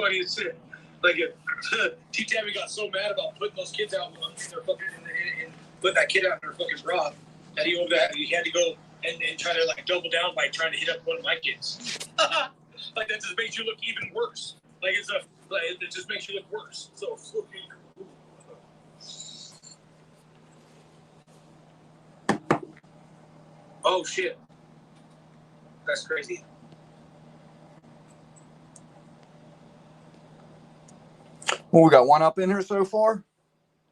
funny as shit. Like, T-Tabby got so mad about putting those kids out in their fucking, and putting that kid out in their fucking bra that he had to go and try to like double down by trying to hit up one of my kids. Like that just makes you look even worse. Like it just makes you look worse. So oh shit, that's crazy. Well, we got one up in here so far.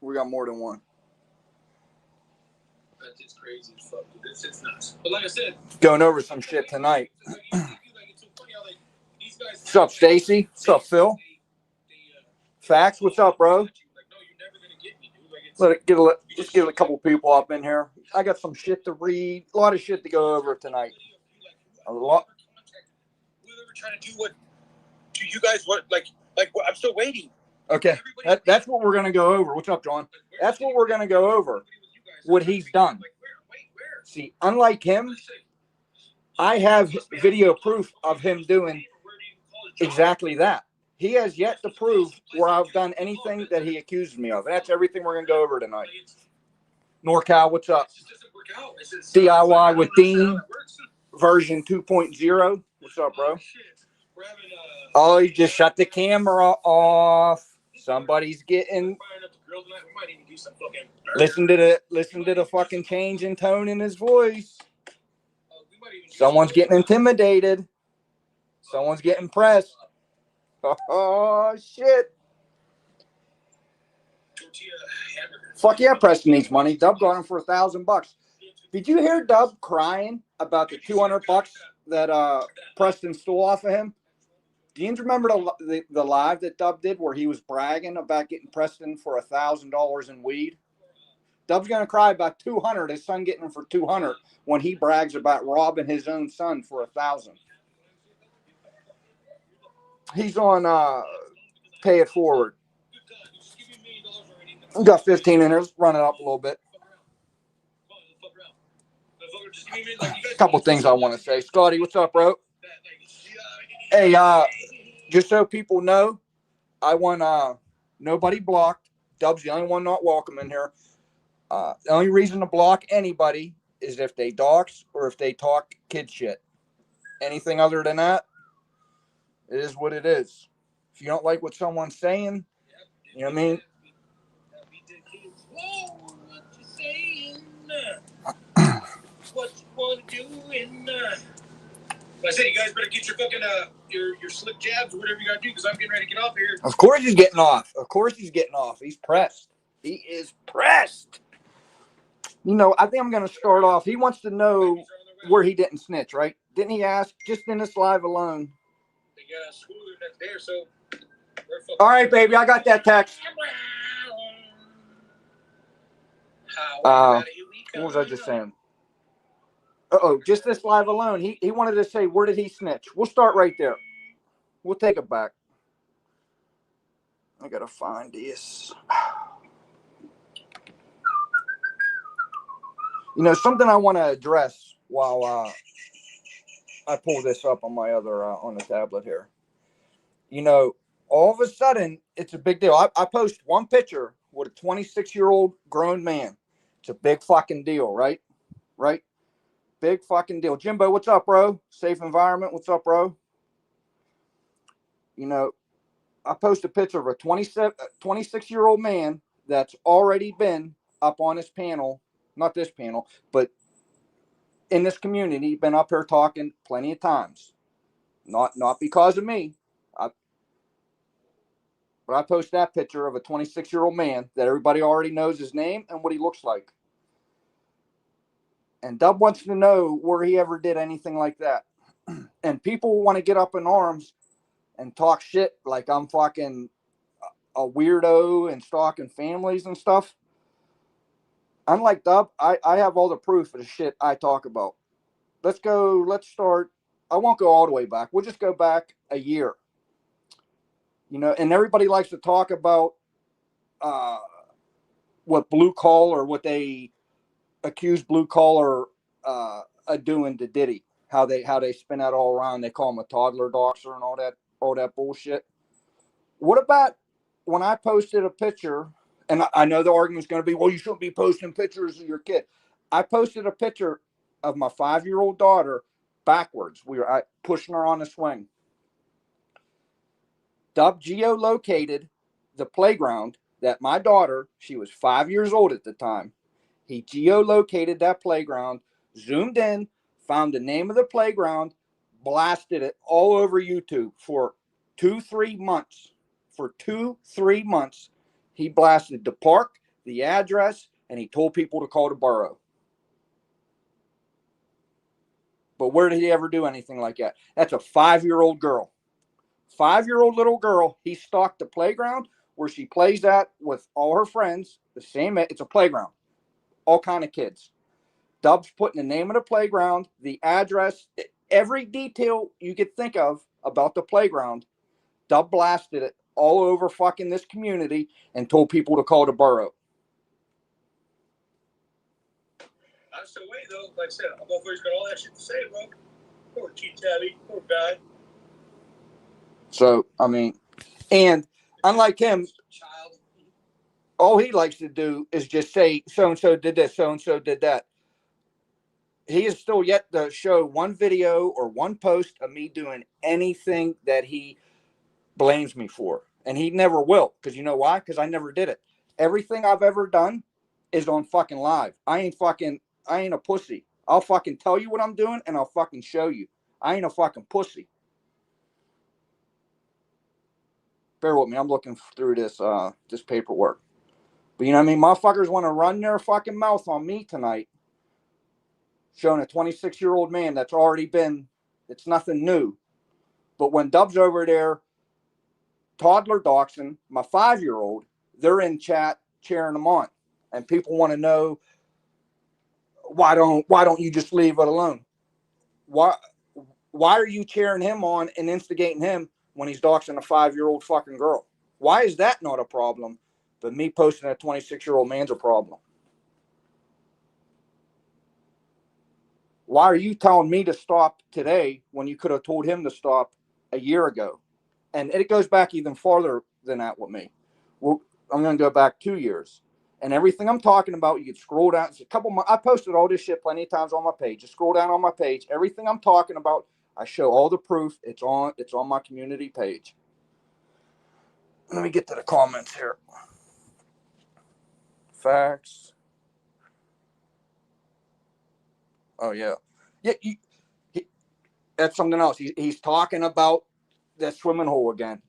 We got more than one. That's just crazy as fuck, dude. It's nuts. But like I said, going over some shit tonight. What's up, Stacy? What's up, Phil? Fax, what's up, bro? Let's get a couple people up in here. I got some shit to read. A lot of shit to go over tonight. A lot. We were trying to do what? Do you guys what? Like I'm still waiting. Okay, that's what we're gonna go over. What's up, John? That's what we're gonna go over. What he's done. See, unlike him, I have video proof of him doing exactly that. He has yet to prove where I've done anything that he accused me of. That's everything we're going to go over tonight. NorCal, what's up? DIY with Dean, version 2.0. What's up, bro? Oh, you just shut the camera off. Somebody's getting... Listen to the fucking change in tone in his voice. Someone's getting intimidated. Someone's getting pressed. Oh shit! Fuck yeah, Preston needs money. Dub got him for $1,000. Did you hear Dub crying about the $200 that Preston stole off of him? Do you remember the live that Dub did where he was bragging about getting Preston for $1,000 in weed? Dub's gonna cry about $200. His son getting him for $200 when he brags about robbing his own son for $1,000. He's on Pay It Forward. We got 15 in there. Let's run it up a little bit. A couple things I want to say. Scotty, what's up, bro? Hey, just so people know, I want nobody blocked. Dub's the only one not welcome in here. The only reason to block anybody is if they dox or if they talk kid shit. Anything other than that, it is what it is. If you don't like what someone's saying, you know what I mean? Whoa, what you saying? What you want to do in I said, you guys better get your fucking your slick jabs or whatever you got to do because I'm getting ready to get off here. Of course he's getting off. Of course he's getting off. He's pressed. He is pressed. You know, I think I'm going to start off. He wants to know where he didn't snitch, right? Didn't he ask just in this live alone? They got a school that's there, so... All right, baby, I got that text. What was I just saying? Just this live alone. He wanted to say, where did he snitch? We'll start right there. We'll take it back. I got to find this. You know, something I want to address while I pull this up on my other, on the tablet here. You know, all of a sudden, it's a big deal. I post one picture with a 26-year-old grown man. It's a big fucking deal, right? Right? Big fucking deal. Jimbo, what's up, bro? Safe environment, what's up, bro? You know, I post a picture of a 26-year-old man that's already been up on his panel. Not this panel, but in this community, he's been up here talking plenty of times. Not because of me. But I post that picture of a 26-year-old man that everybody already knows his name and what he looks like. And Dub wants to know where he ever did anything like that. And people want to get up in arms and talk shit like I'm fucking a weirdo and stalking families and stuff. Unlike Dub, I have all the proof of the shit I talk about. Let's start. I won't go all the way back. We'll just go back a year. You know, and everybody likes to talk about what blue collar, what they accuse blue collar of doing to Diddy. How they spin that all around. They call him a toddler doxer and all that bullshit. What about when I posted a picture, and I know the argument's going to be, well, you shouldn't be posting pictures of your kid. I posted a picture of my 5-year-old daughter backwards. We were pushing her on the swing. Dub geolocated the playground that my daughter, she was 5 years old at the time. He geolocated that playground, zoomed in, found the name of the playground, blasted it all over YouTube for 2-3 months. For 2-3 months, he blasted the park, the address, and he told people to call the borough. But where did he ever do anything like that? That's a 5-year-old girl. 5-year-old little girl. He stalked the playground where she plays at with all her friends. The same, it's a playground. All kind of kids. Dub's putting the name of the playground, the address, every detail you could think of about the playground. Dub blasted it all over fucking this community and told people to call the borough. I'm still waiting though. Like I said, I'm motherfucker's got all that shit to say, bro. Poor T-Tabby. Poor guy. So, I mean, and unlike him, all he likes to do is just say, so-and-so did this, so-and-so did that. He is still yet to show one video or one post of me doing anything that he blames me for. And he never will. Because you know why? Because I never did it. Everything I've ever done is on fucking live. I ain't a pussy. I'll fucking tell you what I'm doing and I'll fucking show you. I ain't a fucking pussy. Bear with me. I'm looking through this paperwork. But you know what I mean? Motherfuckers want to run their fucking mouth on me tonight. Showing a 26-year-old man that's already been, it's nothing new. But when Dub's over there, toddler doxing my 5-year-old, they're in chat cheering them on. And people want to know, why don't you just leave it alone? Why are you cheering him on and instigating him when he's doxing a 5-year-old fucking girl? Why is that not a problem? But me posting a 26-year-old man's a problem. Why are you telling me to stop today when you could have told him to stop a year ago? And it goes back even farther than that with me. Well, I'm going to go back 2 years. And everything I'm talking about, you can scroll down. It's I posted all this shit plenty of times on my page. Just scroll down on my page. Everything I'm talking about, I show all the proof. It's on my community page. Let me get to the comments here. Facts. Oh, yeah. Yeah, that's something else. He's talking about that swimming hole again.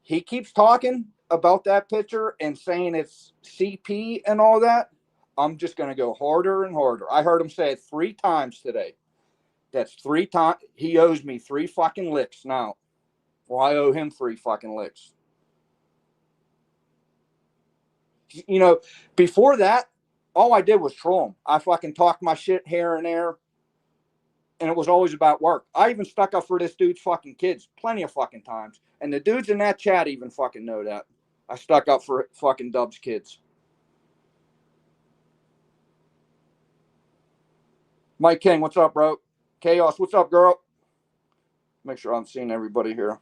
He keeps talking about that picture and saying it's CP and all that. I'm just going to go harder and harder. I heard him say it 3 times today. That's 3 times. He owes me 3 fucking licks now. Well, I owe him 3 fucking licks. You know, before that, all I did was troll him. I fucking talked my shit here and there. And it was always about work. I even stuck up for this dude's fucking kids plenty of fucking times. And the dudes in that chat even fucking know that. I stuck up for fucking Dub's kids. Mike King, what's up, bro? Chaos, what's up, girl? Make sure I'm seeing everybody here.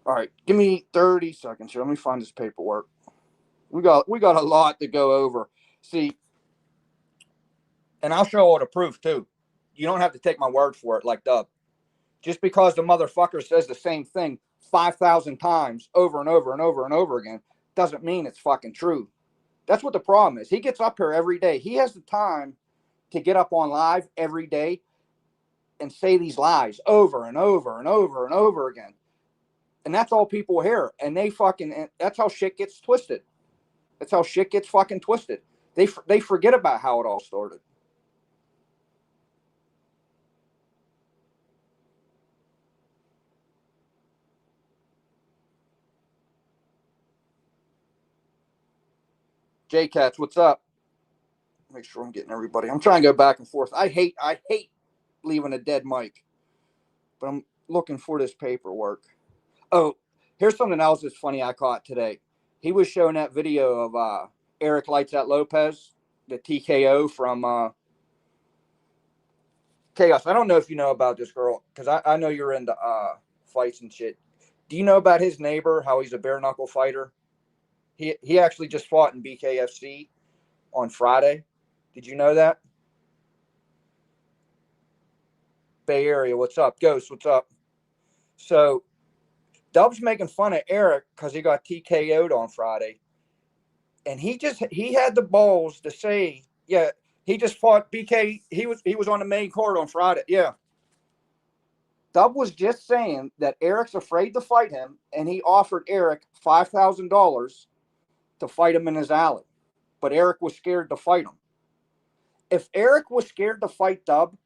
All right, give me 30 seconds here. Let me find this paperwork. We got a lot to go over. See, and I'll show all the proof too. You don't have to take my word for it like Dub. Just because the motherfucker says the same thing 5,000 times over and over and over and over again doesn't mean it's fucking true. That's what the problem is. He gets up here every day. He has the time to get up on live every day and say these lies over and over and over and over again. And that's all people hear. And that's how shit gets twisted. That's how shit gets fucking twisted. They forget about how it all started. J-Cats, what's up? Make sure I'm getting everybody. I'm trying to go back and forth. I hate leaving a dead mic. But I'm looking for this paperwork. Oh, here's something else that's funny I caught today. He was showing that video of Eric Lights Out Lopez, the TKO from Chaos. I don't know if you know about this girl, because I know you're into fights and shit. Do you know about his neighbor, how he's a bare knuckle fighter? He actually just fought in BKFC on Friday. Did you know that? Bay Area, what's up? Ghost, what's up? So Dub's making fun of Eric because he got TKO'd on Friday. And he had the balls to say, yeah, he just fought BK. He was on the main card on Friday. Yeah. Dub was just saying that Eric's afraid to fight him, and he offered Eric $5,000 to fight him in his alley. But Eric was scared to fight him. If Eric was scared to fight Dub,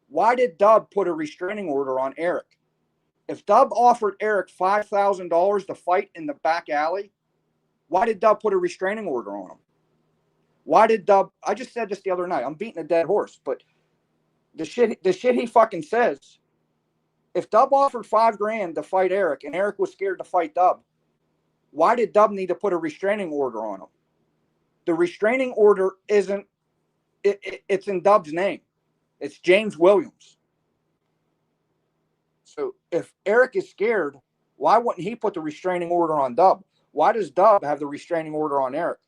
why did Dub put a restraining order on Eric? If Dub offered Eric $5,000 to fight in the back alley, why did Dub put a restraining order on him? Why did Dub? I just said this the other night. I'm beating a dead horse, but the shit he fucking says. If Dub offered $5,000 to fight Eric and Eric was scared to fight Dub, why did Dub need to put a restraining order on him? The restraining order isn't. It's in Dub's name. It's James Williams. So if Eric is scared, why wouldn't he put the restraining order on Dub? Why does Dub have the restraining order on Eric?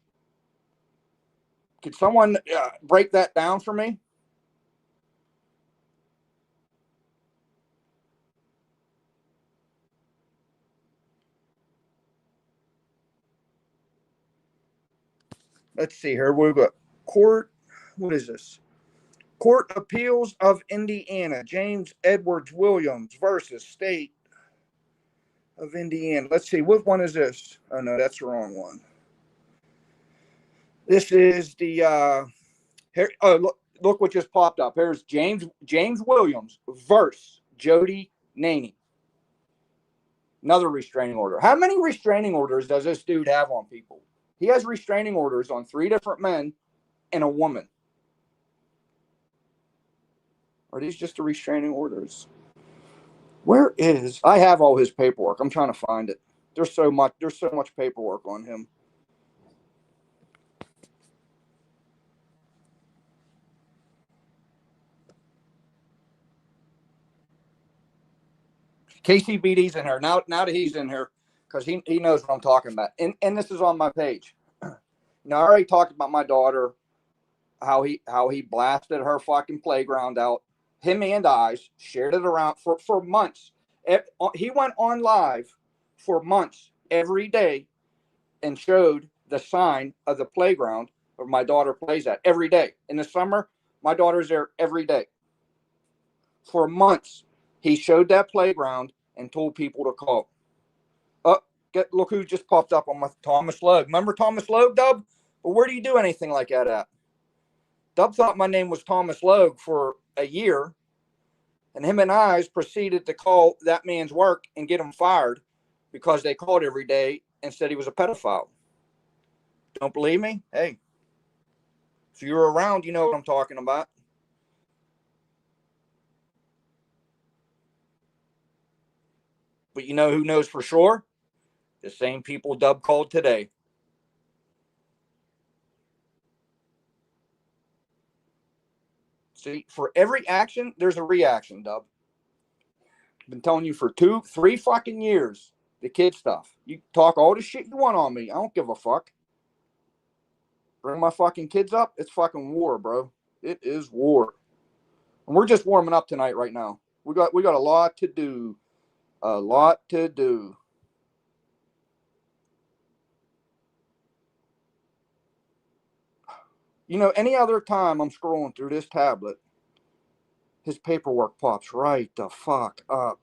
Could someone break that down for me? Let's see here. We've got court. What is this? Court Appeals of Indiana. James Edwards Williams versus State of Indiana. Let's see. What one is this? Oh, no, that's the wrong one. This is the here. Oh, look what just popped up. Here's James Williams versus Jody Naney. Another restraining order. How many restraining orders does this dude have on people? He has restraining orders on 3 different men and a woman. Are these just the restraining orders? Where is? I have all his paperwork. I'm trying to find it. There's so much paperwork on him. KCBD's in here now. Now that he's in here, because he knows what I'm talking about, and this is on my page. Now I already talked about my daughter, how he blasted her fucking playground out. Him and I shared it around for months. He went on live for months every day and showed the sign of the playground where my daughter plays at every day. In the summer, my daughter's there every day. For months, he showed that playground and told people to call. Look who just popped up on my Thomas Logue. Remember Thomas Logue, Dub? Well, where do you do anything like that at? Dub thought my name was Thomas Logue for a year, and him and I proceeded to call that man's work and get him fired because they called every day and said he was a pedophile. Don't believe me? Hey, if you're around, you know what I'm talking about. But you know who knows for sure? The same people Dub called today. See, for every action, there's a reaction, Dub. I've been telling you for 2-3 fucking years, the kid stuff. You talk all the shit you want on me. I don't give a fuck. Bring my fucking kids up, it's fucking war, bro. It is war. And we're just warming up tonight right now. We got a lot to do. A lot to do. You know, any other time I'm scrolling through this tablet, his paperwork pops right the fuck up.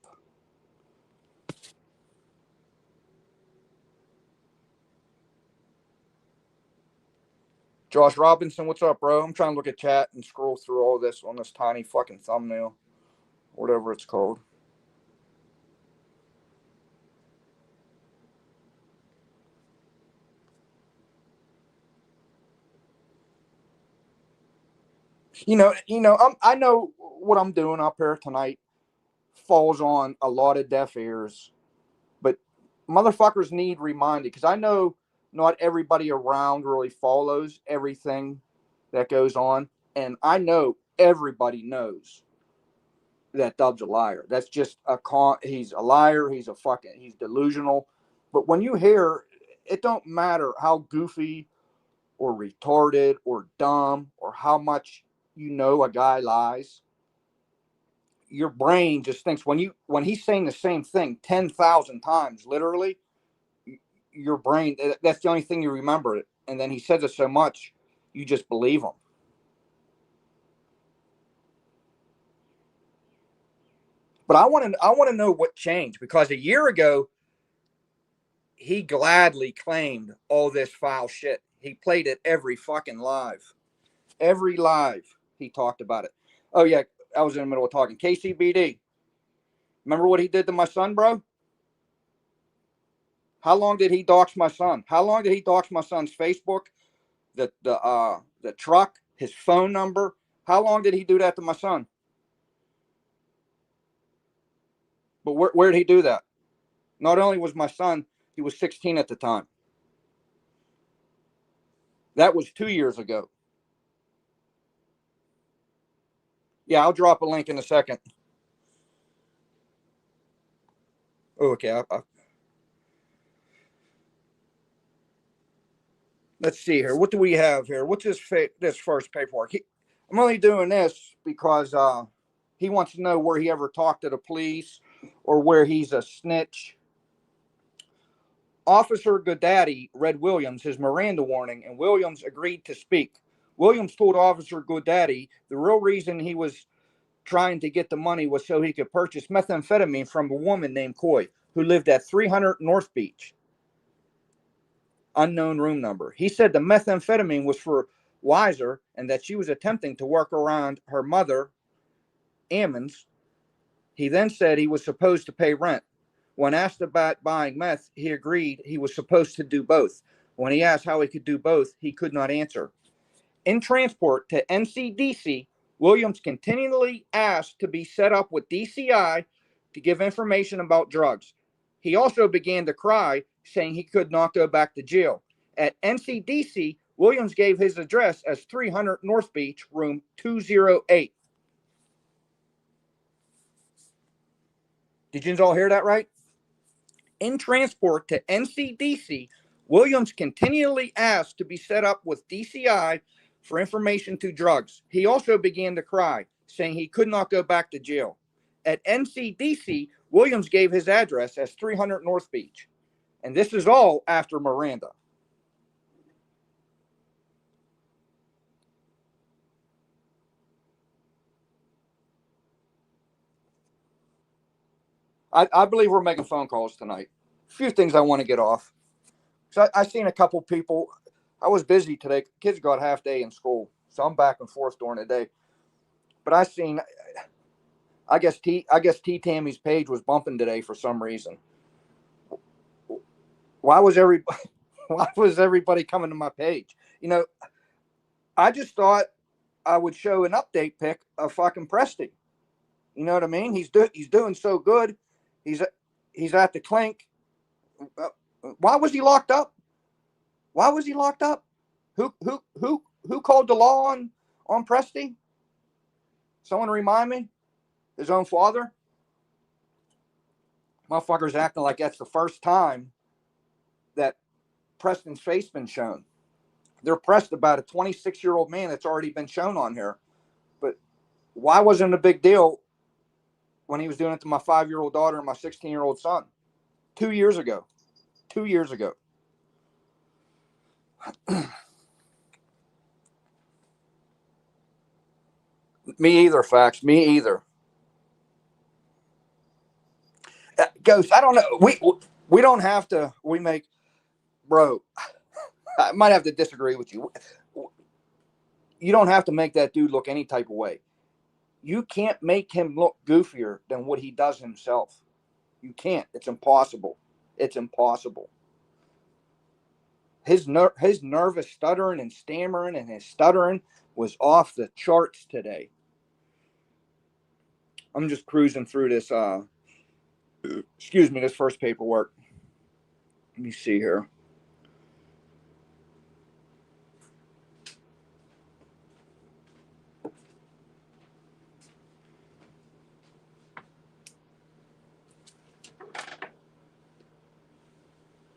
Josh Robinson, what's up, bro? I'm trying to look at chat and scroll through all this on this tiny fucking thumbnail. Whatever it's called. I know what I'm doing up here tonight falls on a lot of deaf ears, but motherfuckers need reminded, because I know not everybody around really follows everything that goes on, and I know everybody knows that Dub's a liar. That's just he's a liar. He's delusional. But when you hear, it don't matter how goofy or retarded or dumb or how much you know a guy lies. Your brain just thinks when he's saying the same thing 10,000 times, literally, your brain, that's the only thing you remember it. And then he says it so much, you just believe him. But I want to know what changed, because a year ago he gladly claimed all this foul shit. He played it every fucking live. Every live he talked about it. Oh yeah, I was in the middle of talking. KCBD. Remember what he did to my son, bro? How long did he dox my son? How long did he dox my son's Facebook, the truck, his phone number? How long did he do that to my son? But where did he do that? Not only was my son, he was 16 at the time. That was 2 years ago. Yeah, I'll drop a link in a second. Oh, okay. Let's see here. What do we have here? What's this first paperwork? I'm only doing this because he wants to know where he ever talked to the police or where he's a snitch. Officer Godaddy read Williams his Miranda warning, and Williams agreed to speak. Williams told Officer Godaddy the real reason he was trying to get the money was so he could purchase methamphetamine from a woman named Coy, who lived at 300 North Beach. Unknown room number. He said the methamphetamine was for Weiser and that she was attempting to work around her mother, Ammons. He then said he was supposed to pay rent. When asked about buying meth, he agreed he was supposed to do both. When he asked how he could do both, he could not answer. In transport to NCDC, Williams continually asked to be set up with DCI to give information about drugs. He also began to cry, saying he could not go back to jail. At NCDC, Williams gave his address as 300 North Beach, room 208. Did you all hear that right? In transport to NCDC, Williams continually asked to be set up with DCI for information to drugs. He also began to cry, saying he could not go back to jail. At NCDC, Williams gave his address as 300 North Beach. And this is all after Miranda. I believe we're making phone calls tonight. A few things I want to get off. So I seen a couple people. I was busy today. Kids got half day in school, so I'm back and forth during the day. But I guess T Tammy's page was bumping today for some reason. Why was everybody coming to my page? I just thought I would show an update pic of fucking Presty. You know what I mean? He's doing so good. He's at the clink. Why was he locked up? Why was he locked up? Who called the law on Presty? Someone remind me. His own father. Motherfucker's acting like that's the first time that Preston's face been shown. They're pressed about a 26-year-old man that's already been shown on here. But why wasn't it a big deal when he was doing it to my 5-year-old daughter and my 16-year-old son 2 years ago? 2 years ago. Me either, Facts. Me either. Ghost, I don't know. We don't have to. We make, bro. I might have to disagree with you. You don't have to make that dude look any type of way. You can't make him look goofier than what he does himself. You can't. It's impossible. It's impossible. His nervous stuttering and stammering and his stuttering was off the charts today. I'm just cruising through this. This first paperwork. Let me see here.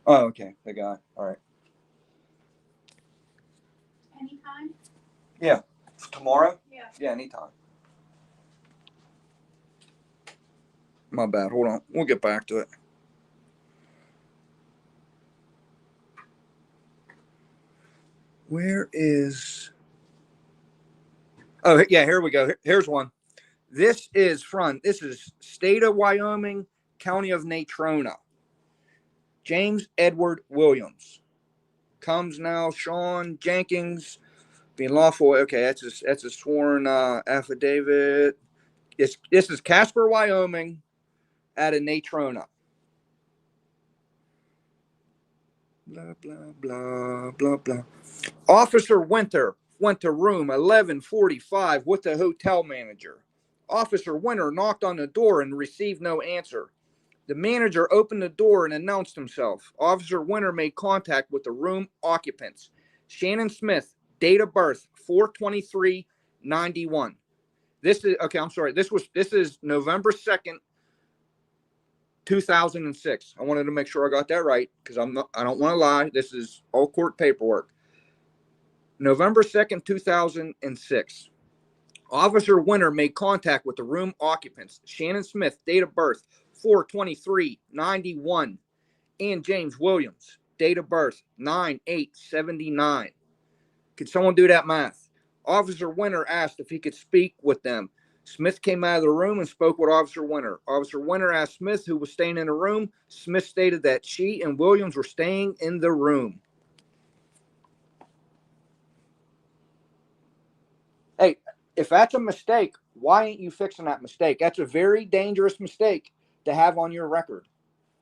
Oh, okay. The guy. All right. Anytime? Yeah. Tomorrow? Yeah. Yeah, anytime. My bad. Hold on. We'll get back to it. Where is... Oh, yeah, here we go. Here's one. This is state of Wyoming, county of Natrona. James Edward Williams. Comes now, Sean Jenkins, being lawful. Okay, that's a sworn affidavit. This is Casper, Wyoming, out of Natrona. Blah, blah, blah, blah, blah. Officer Winter went to room 1145 with the hotel manager. Officer Winter knocked on the door and received no answer. The manager opened the door and announced himself. Officer Winter made contact with the room occupants. Shannon Smith, date of birth 4/23/91. This is November 2nd, 2006. I wanted to make sure I got that right because I don't want to lie. This is all court paperwork. November 2nd, 2006. Officer Winter made contact with the room occupants. Shannon Smith, date of birth 4/23/91, and James Williams, date of birth 9/8/79. Could someone do that math? Officer Winter asked if he could speak with them. Smith came out of the room and spoke with Officer Winter. Officer Winter asked Smith who was staying in the room. Smith stated that she and Williams were staying in the room. Hey, if that's a mistake, why ain't you fixing that mistake? That's a very dangerous mistake to have on your record.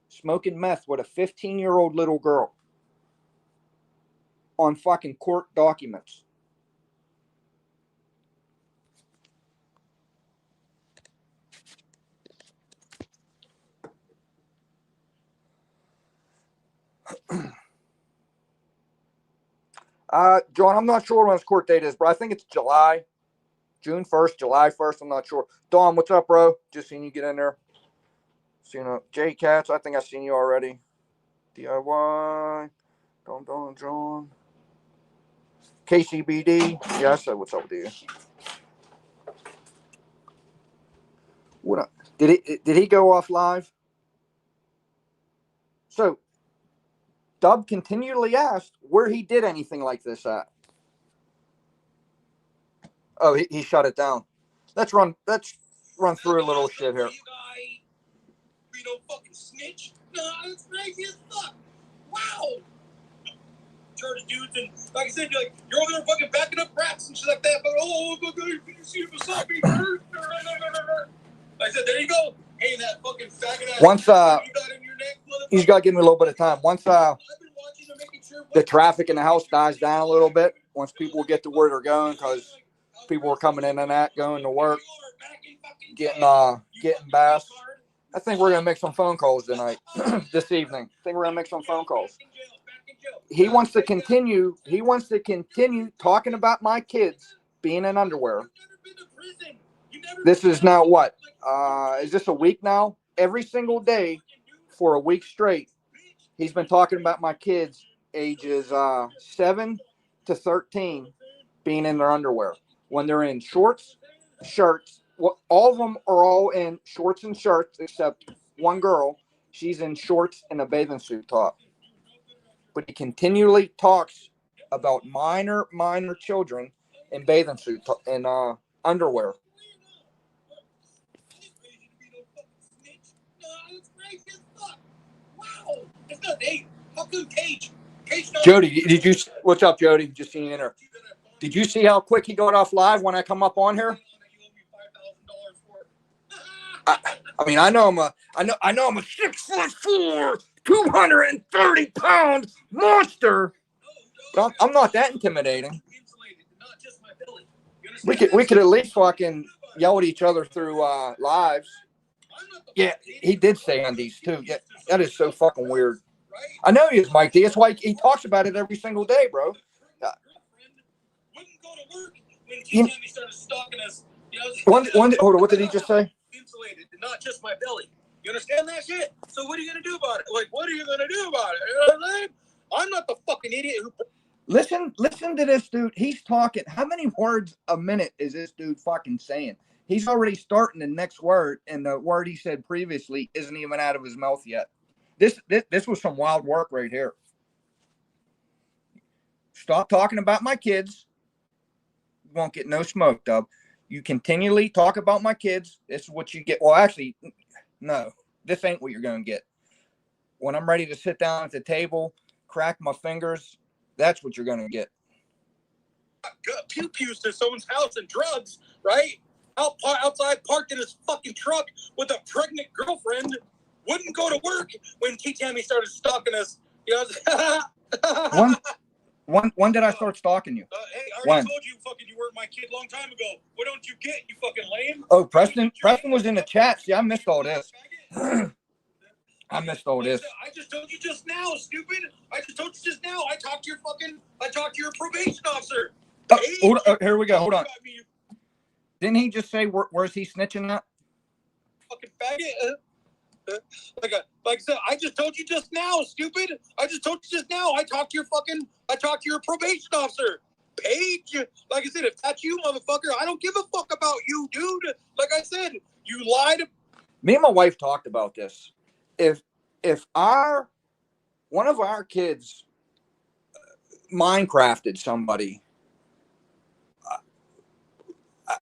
Smoking meth with a 15-year-old little girl on fucking court documents. John, I'm not sure when his court date is, but I think it's June 1st, July 1st. I'm not sure. Dawn, what's up, bro? Just seen you get in there. Seen J Cats. I think I've seen you already. DIY. Don John. KCBD. Yeah, I said what's up with you. What? Did he go off live? So, Dub continually asked where he did anything like this at. Oh, he shut it down. Let's run through a little shit here. You know, fucking snitch. No, it's crazy as fuck. Wow. Charge dudes and like I said, you're over there fucking backing up rats and shit like that. But you see him beside me. I said, there you go. Hey, that fucking faggot ass. Once you got in your neck, he's got to give me a little bit of time. Once the traffic in the house dies down a little bit, once people get to where they're going, because people are coming in and out, going to work, getting bass. I think we're gonna make some phone calls tonight, this evening. I think we're gonna make some phone calls. He wants to continue talking about my kids being in underwear. This is now what? Is this a week now? Every single day for a week straight, he's been talking about my kids ages 7 to 13 being in their underwear. When they're in shorts, shirts, all of them are all in shorts and shirts except one girl. She's in shorts and a bathing suit top. But he continually talks about minor children in bathing suit and underwear. Jody, did you? What's up, Jody? Just seeing in her. Did you see how quick he got off live when I come up on here? I mean, I know I'm a 6'4", 230-pound monster, but I'm not that intimidating. We could at least fucking yell at each other through lives. Yeah, he did say undies too. Yeah, that is so fucking weird. I know he is, Mike D. That's why he talks about it every single day, bro. Hold on, what did he just say? Insulated, not just my belly. You understand that shit? So what are you gonna do about it? Like, what are you gonna do about it? You know what I'm saying? I'm not the fucking idiot who. Listen to this dude. He's talking. How many words a minute is this dude fucking saying? He's already starting the next word, and the word he said previously isn't even out of his mouth yet. This was some wild work right here. Stop talking about my kids. You won't get no smoke, Dub. You continually talk about my kids. This is what you get. Well, actually, no. This ain't what you're going to get. When I'm ready to sit down at the table, crack my fingers, that's what you're going to get. Pew-pews to someone's house and drugs, right? Outside, parked in his fucking truck with a pregnant girlfriend, wouldn't go to work when T-Tammy started stalking us. You know, when did I start stalking you? Hey, I already told you fucking you weren't my kid a long time ago. What don't you get, you fucking lame? Oh, Preston was in the chat. See, I missed all this. I missed all this. I just told you just now, stupid. I just told you just now. I talked to your probation officer. Here we go. Hold on. Didn't he just say where's he snitching at? Fucking faggot. Like I said, I just told you just now, stupid. I just told you just now. I talked to your probation officer. Paige. Like I said, if that's you, motherfucker, I don't give a fuck about you, dude. Like I said, you lied. Me and my wife talked about this. If one of our kids Minecrafted somebody,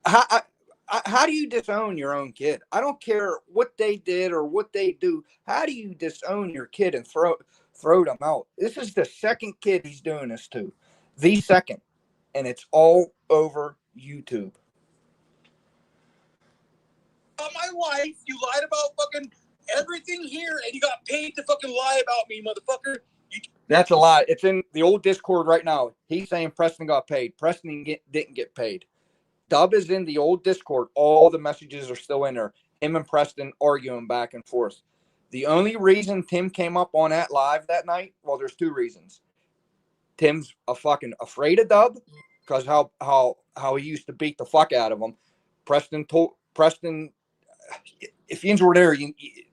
how do you disown your own kid? I don't care what they did or what they do. How do you disown your kid and throw them out? This is the second kid he's doing this to. The second. And it's all over YouTube. My wife, you lied about fucking everything here, and you got paid to fucking lie about me, motherfucker. That's a lie. It's in the old Discord right now. He's saying Preston got paid. Preston didn't get paid. Dub is in the old Discord. All the messages are still in there. Him and Preston arguing back and forth. The only reason Tim came up on that live that night, well, there's two reasons. Tim's fucking afraid of Dub because how he used to beat the fuck out of him. Preston, if you were there,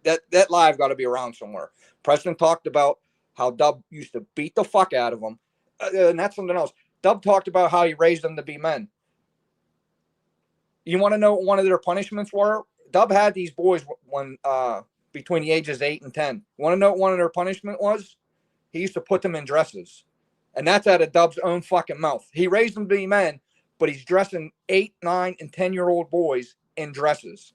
that live got to be around somewhere. Preston talked about how Dub used to beat the fuck out of him, and that's something else. Dub talked about how he raised them to be men. You want to know what one of their punishments were? Dub had these boys when between the ages 8 and 10. Want to know what one of their punishment was? He used to put them in dresses. And that's out of Dub's own fucking mouth. He raised them to be men, but he's dressing 8, 9, and 10-year-old boys in dresses.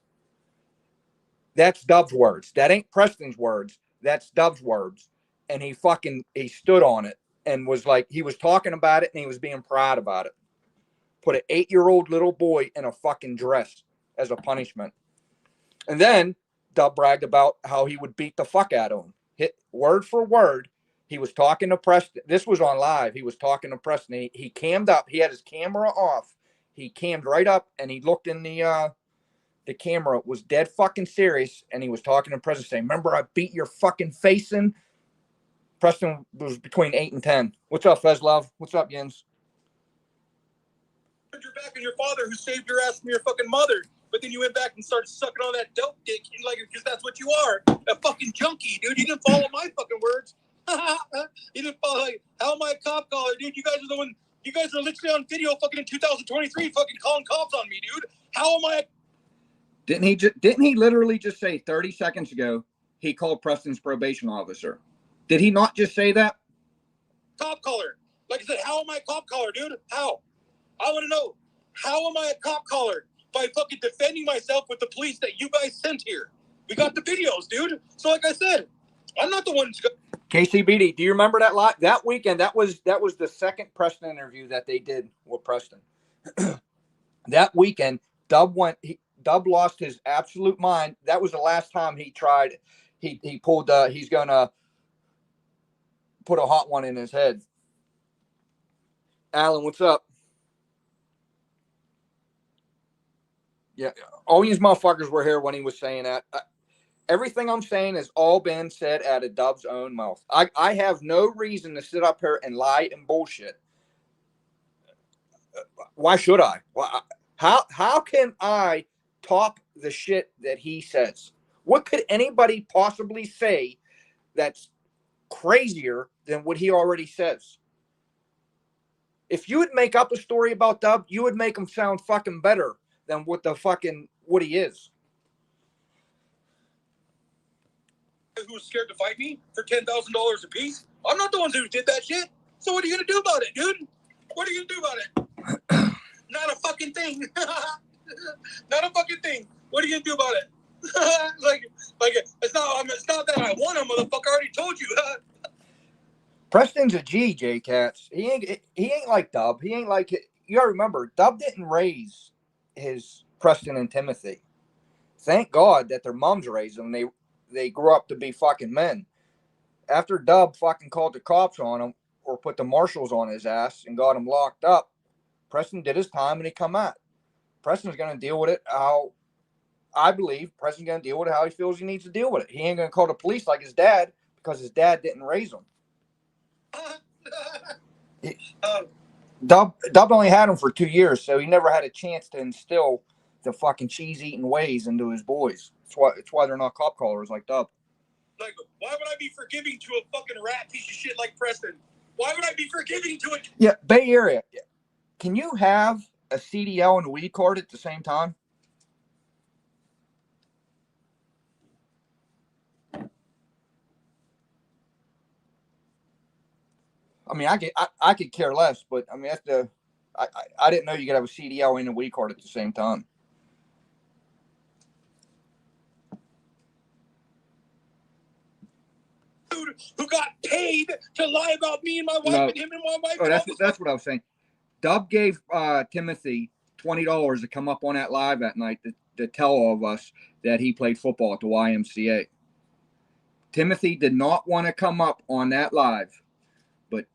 That's Dub's words. That ain't Preston's words. That's Dub's words. And he stood on it and was like, he was talking about it and he was being proud about it. Put an 8-year-old little boy in a fucking dress as a punishment. And then Dub bragged about how he would beat the fuck out of him. Hit word for word. He was talking to Preston. This was on live. He was talking to Preston. He cammed up. He had his camera off. He cammed right up and he looked in the camera. Was dead fucking serious. And he was talking to Preston saying, remember I beat your fucking face in? Preston was between 8 and 10. What's up, Fezlov? What's up, Jens? Your back on your father who saved your ass from your fucking mother. But then you went back and started sucking on that dope dick, like, because that's what you are, a fucking junkie, dude. You didn't follow my fucking words. You didn't follow. Like, how am I a cop caller, dude? You guys are the one. You guys are literally on video, fucking in 2023, fucking calling cops on me, dude. How am I? Didn't he literally just say 30 seconds ago he called Preston's probation officer? Did he not just say that? Cop caller. Like I said, how am I a cop caller, dude? How? I want to know. How am I a cop caller? By fucking defending myself with the police that you guys sent here. We got the videos, dude. So like I said, I'm not the one. KCBD, do you remember that live? That weekend, that was the second Preston interview that they did with Preston. That weekend, Dub lost his absolute mind. That was the last time he tried. He pulled. He's gonna put a hot one in his head. Alan, what's up? Yeah, all these motherfuckers were here when he was saying that. Everything I'm saying has all been said out of Dub's own mouth. I have no reason to sit up here and lie and bullshit. Why should I? How can I top the shit that he says? What could anybody possibly say that's crazier than what he already says? If you would make up a story about Dub, you would make him sound fucking better than what he is. Who was scared to fight me for $10,000 a piece? I'm not the ones who did that shit. So what are you gonna do about it, dude? What are you gonna do about it? Not a fucking thing. Not a fucking thing. What are you gonna do about it? It's not that I want him, motherfucker. I already told you. Preston's a G, J Cats. He ain't like Dub. He ain't like it. You gotta remember, Dub didn't raise his Preston and Timothy. Thank God that their moms raised them. They grew up to be fucking men. After Dub fucking called the cops on him or put the marshals on his ass and got him locked up, Preston did his time and he come out. Preston's gonna deal with it how I believe Preston's gonna deal with it how he feels he needs to deal with it. He ain't gonna call the police like his dad because his dad didn't raise him. Dub only had him for 2 years, so he never had a chance to instill the fucking cheese-eating ways into his boys. It's why they're not cop callers like Dub. Like, why would I be forgiving to a fucking rat piece of shit like Preston? Why would I be forgiving to it? Yeah, Bay Area. Can you have a CDL and a weed card at the same time? I mean, I could care less, but I mean, I didn't know you could have a CDL and a weed card at the same time. Dude who got paid to lie about me and my wife and him and my wife. Oh, that's what I was saying. Dub gave Timothy $20 to come up on that live that night to tell all of us that he played football at the YMCA. Timothy did not want to come up on that live, but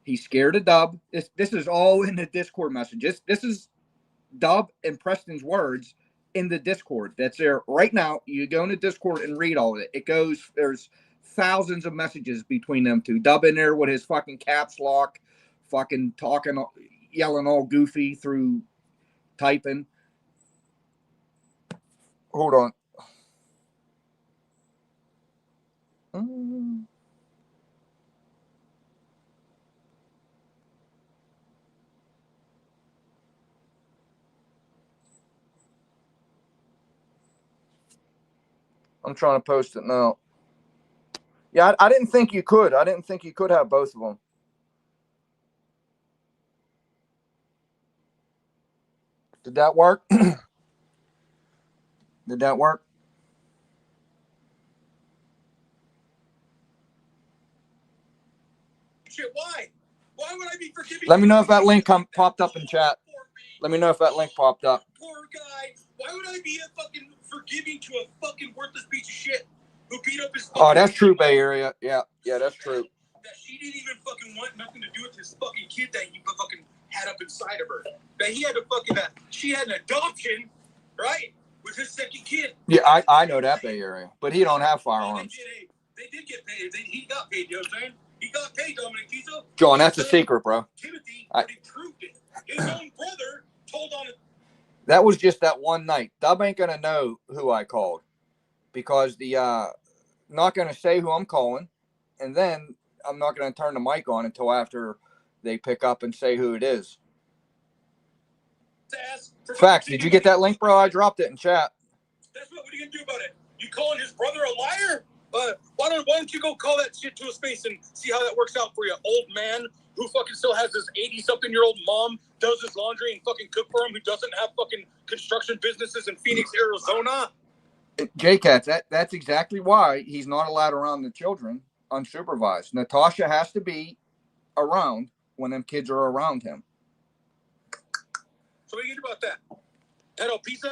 he's scared of Dub. This is all in the Discord messages. This is Dub and Preston's words in the Discord. That's there right now. You go into Discord and read all of it. There's thousands of messages between them two. Dub in there with his fucking caps lock, fucking talking, yelling all goofy through typing. Hold on. I'm trying to post it now. Yeah, I didn't think you could. I didn't think you could have both of them. Did that work? Did that work? Shit, why? Why would I be forgiving? Let me know if that link popped up in chat. Let me know if that link popped up. Poor guy. Why would I be fucking forgiving to a fucking worthless piece of shit who beat up his fucking... Oh, that's true, Bay Area. Yeah, that's true. That she didn't even fucking want nothing to do with his fucking kid that he fucking had up inside of her. That he had to fucking... she had an adoption, right? With his second kid. Yeah, I know that, Bay Area. But he don't have firearms. They did get paid. He got paid, you know what I'm saying? He got paid, Dominic Tiso. John, that's a secret, bro. Timothy already proved it. His own brother told on it. That was just that one night. Dub ain't gonna know who I called because not gonna say who I'm calling, and then I'm not gonna turn the mic on until after they pick up and say who it is. Facts. Did you get that link, bro? I dropped it in chat. That's what are you gonna do about it? You calling his brother a liar? Why don't you go call that shit to his face and see how that works out for you, old man who fucking still has his 80-something-year-old mom, does his laundry and fucking cook for him, who doesn't have fucking construction businesses in Phoenix, Arizona? J-Cats, that's exactly why he's not allowed around the children unsupervised. Natasha has to be around when them kids are around him. So what do you think about that? Pedo Piso?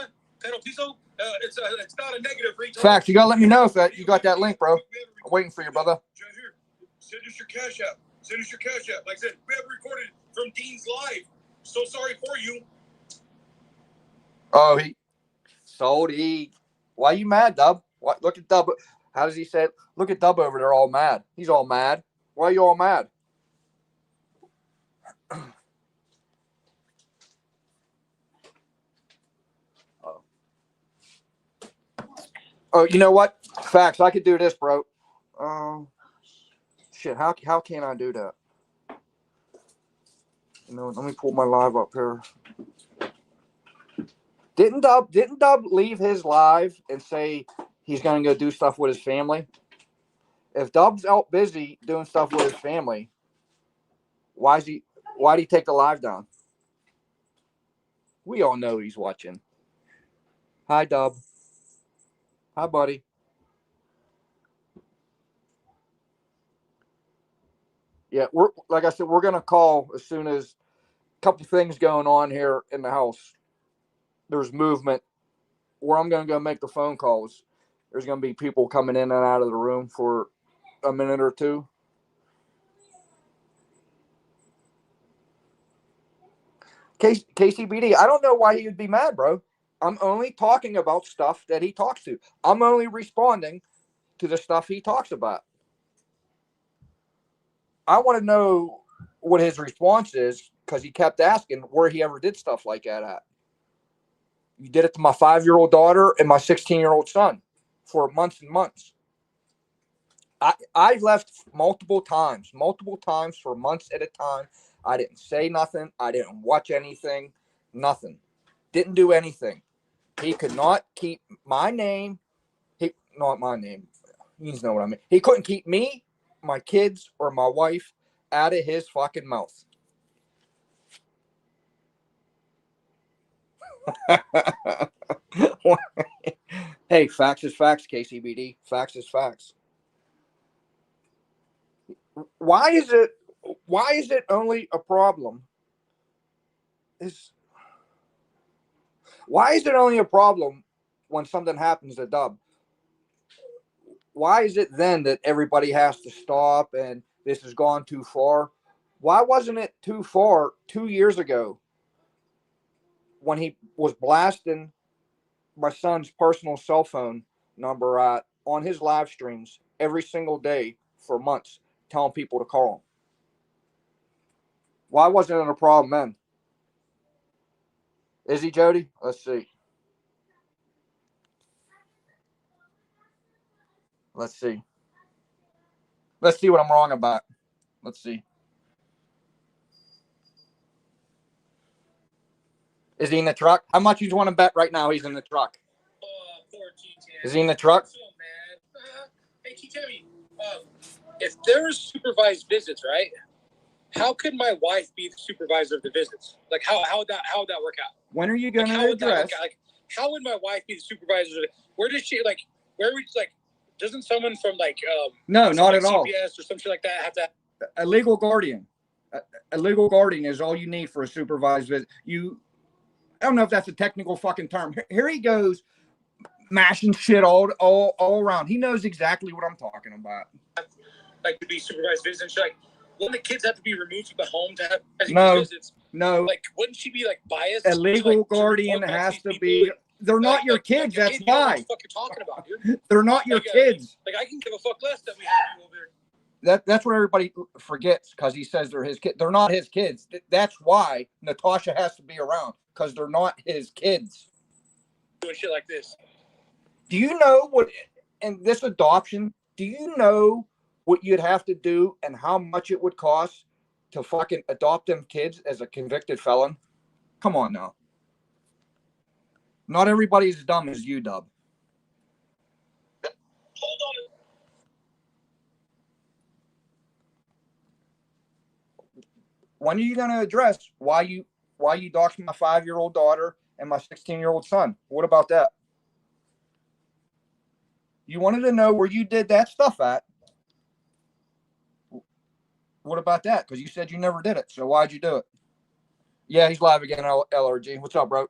It's not a negative. Facts. You gotta let me know if you got that link, bro. I'm waiting for you, brother. Send us your cash app. Like I said, we have recorded from Dean's live. So sorry for you. Oh, he sold. Why you mad, Dub? What? Look at Dub. How does he say it? Look at Dub over there, all mad. He's all mad. Why are you all mad? Oh, you know what? Facts. I could do this, bro. Shit. How can I do that? You know, let me pull my live up here. Didn't Dub leave his live and say he's gonna go do stuff with his family? If Dub's out busy doing stuff with his family, why'd he take the live down? We all know he's watching. Hi, Dub. Hi, buddy. Yeah, we're like I said, we're gonna call as soon as a couple things going on here in the house. There's movement where I'm gonna go make the phone calls. There's gonna be people coming in and out of the room for a minute or two. KCBD, I don't know why he would be mad, bro. I'm only talking about stuff that he talks to. I'm only responding to the stuff he talks about. I want to know what his response is because he kept asking where he ever did stuff like that at. You did it to my 5-year-old daughter and my 16-year-old son for months and months. I've left multiple times for months at a time. I didn't say nothing. I didn't watch anything. Nothing. Didn't do anything. He could not keep my name. Not my name. You know what I mean. He couldn't keep me, my kids, or my wife out of his fucking mouth. Hey, facts is facts, KCBD. Facts is facts. Why is it only a problem? Why is it only a problem when something happens to Dub? Why is it then that everybody has to stop and this has gone too far? Why wasn't it too far 2 years ago when he was blasting my son's personal cell phone number on his live streams every single day for months, telling people to call him? Why wasn't it a problem then? Is he, Jody? Let's see. Let's see what I'm wrong about. Let's see. Is he in the truck? How much you want to bet right now he's in the truck? Is he in the truck? Hey, T-Tammy, if there's supervised visits, right? How could my wife be the supervisor of the visits? Like, how would that work out? When are you going to address? Like, how would my wife be the supervisor? Where does she doesn't someone from no, not at all. CPS or something like that have to? A legal guardian. A legal guardian is all you need for a supervised visit. I don't know if that's a technical fucking term. Here he goes, mashing shit all around. He knows exactly what I'm talking about. Like to be supervised visits, like when the kids have to be removed from the home to have visits. No. Like, wouldn't she be like biased? A legal guardian has to be. They're not your kids. That's why. What the fuck you're talking about, dude? They're not your kids. Like I can give a fuck less that we have you over there. That's what everybody forgets because he says they're his kids. They're not his kids. That's why Natasha has to be around because they're not his kids. Doing shit like this. Do you know what? And this adoption. Do you know what you'd have to do and how much it would cost to fucking adopt them kids as a convicted felon? Come on now. Not everybody's as dumb as you, Dub. Hold on. When are you going to address why you doxed my 5-year-old daughter and my 16-year-old son? What about that? You wanted to know where you did that stuff at. What about that? Because you said you never did it. So why'd you do it? Yeah, he's live again, LRG. What's up, bro?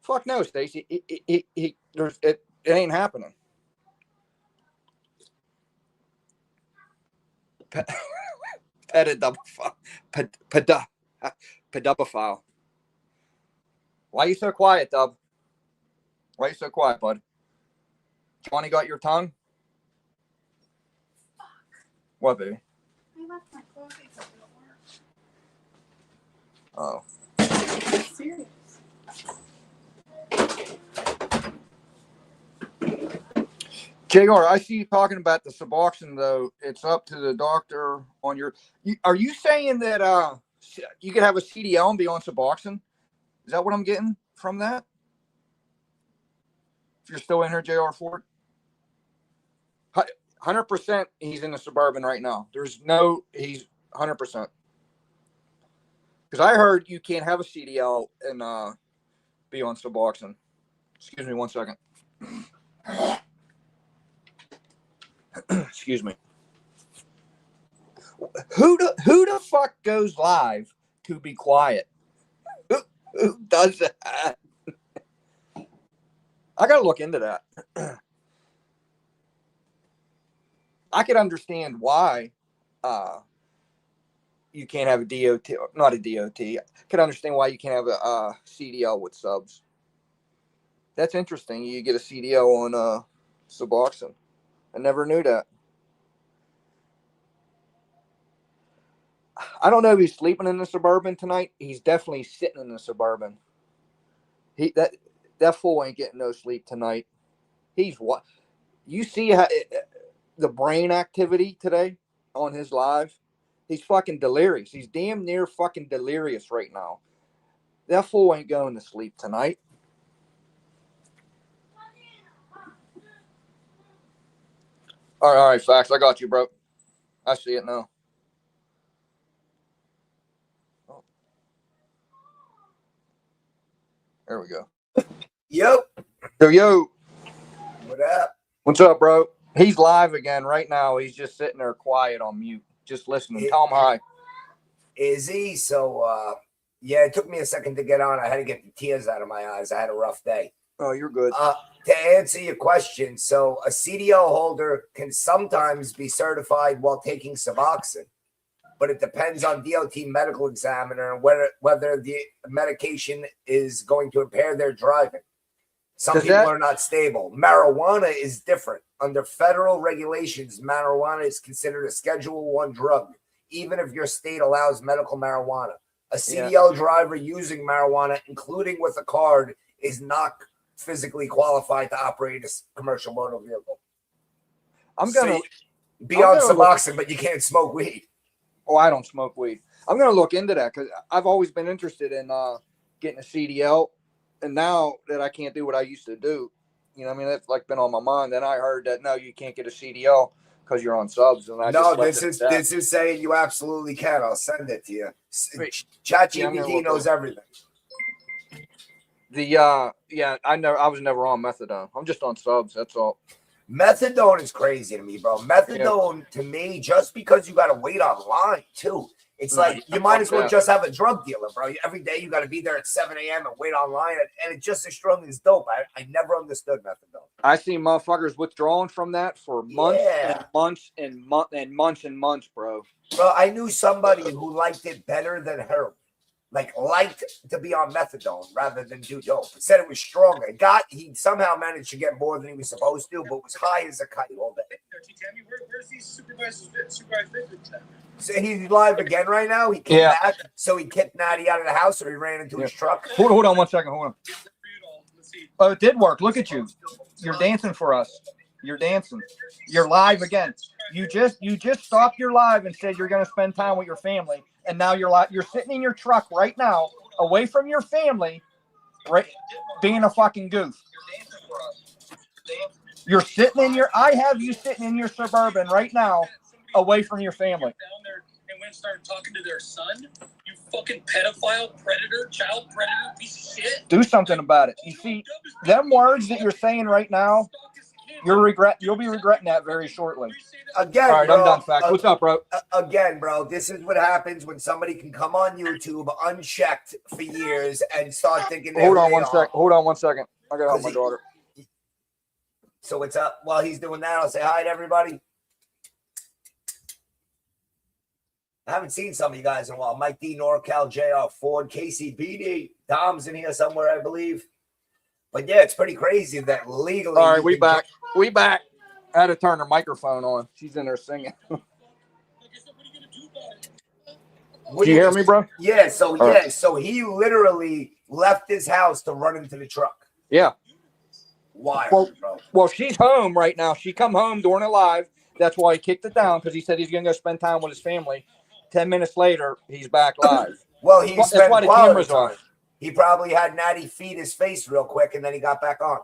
Fuck no, Stacy. It ain't happening. Pedophile. Why you so quiet, Dub? Why you so quiet, bud? Johnny got your tongue? What, baby? I left my coffee cup at work. Oh. Serious. JR, I see you talking about the Suboxone though. It's up to the doctor on your. Are you saying that you could have a CDL and be on Suboxone? Is that what I'm getting from that? If you're still in here, JR Ford. 100%. He's in the Suburban right now. He's 100%. Because I heard you can't have a CDL and be on Suboxone. Excuse me 1 second. Excuse me. Who the fuck goes live to be quiet? Who does that? I gotta look into that. I could understand why you can't have a DOT, not a DOT. I could understand why you can't have a CDL with subs. That's interesting. You get a CDL on Suboxone. I never knew that. I don't know if he's sleeping in the Suburban tonight. He's definitely sitting in the Suburban. That fool ain't getting no sleep tonight. He's what? You see how the brain activity today on his live? He's fucking delirious. He's damn near fucking delirious right now. That fool ain't going to sleep tonight. All right, Fax. I got you, bro. I see it now. Oh. There we go. Yo. Yo. What up? What's up, bro? He's live again right now. He's just sitting there quiet on mute, just listening. Tell him hi. Is he? So, yeah, it took me a second to get on. I had to get the tears out of my eyes. I had a rough day. Oh, you're good. To answer your question, so a CDL holder can sometimes be certified while taking Suboxone, but it depends on DOT medical examiner and whether the medication is going to impair their driving. Some people are not stable. Marijuana is different. Under federal regulations, marijuana is considered a Schedule I drug, even if your state allows medical marijuana. A CDL driver using marijuana, including with a card, is not physically qualified to operate a commercial motor vehicle. I'm going to be on Suboxone, but you can't smoke weed. Oh, I don't smoke weed. I'm going to look into that because I've always been interested in getting a CDL. And now that I can't do what I used to do, you know, I mean, that's like been on my mind. Then I heard that no, you can't get a CDL because you're on subs. And this is saying you absolutely can. I'll send it to you. ChatGPT knows everything. I was never on methadone. I'm just on subs. That's all. Methadone is crazy to me, bro. Methadone to me, just because you got to wait online too. It's like you might as well just have a drug dealer, bro. Every day you got to be there at 7 a.m. and wait online, and it's just as strong as dope. I never understood methadone. I see motherfuckers withdrawing from that for months and months and months and months, bro. Bro, I knew somebody who liked it better than her. Like, liked to be on methadone rather than do dope. Said it was stronger. He somehow managed to get more than he was supposed to, but was high as a kite all day. Where's these supervisors at? So he's live again right now. He came back. So he kicked Natty out of the house, or he ran into his truck. Hold on 1 second. Hold on. Oh, it did work. Look at you. You're dancing for us. You're dancing. You're live again. You just stopped your live and said you're going to spend time with your family, and now you're sitting in your truck right now, away from your family, right, being a fucking goof. You're sitting in your. I have you sitting in your Suburban right now, away from your family. Down there and went and started talking to their son. You fucking pedophile, predator, child predator, piece of shit. Do something about it. You see, them words that you're saying right now, you'll be regretting that very shortly. Again, all right, bro, I'm done, Fact. What's up, bro? Again, bro, this is what happens when somebody can come on YouTube unchecked for years and start thinking. Hold on 1 second. Hold on 1 second. I gotta help my daughter. So what's up? While he's doing that, I'll say hi to everybody. I haven't seen some of you guys in a while. Mike D, NorCal, JR Ford, Casey BD, Dom's in here somewhere, I believe. But yeah, it's pretty crazy that legally. All right, we back. We back. I had to turn her microphone on. She's in there singing. Did you hear me, bro? Yeah. So he literally left his house to run into the truck. Yeah. Wild, bro. Well, she's home right now. She come home during a live. That's why he kicked it down, because he said he's going to go spend time with his family. 10 minutes later, he's back live. Well, he That's spent why the quality camera's time. off. He probably had Natty feed his face real quick, and then he got back on.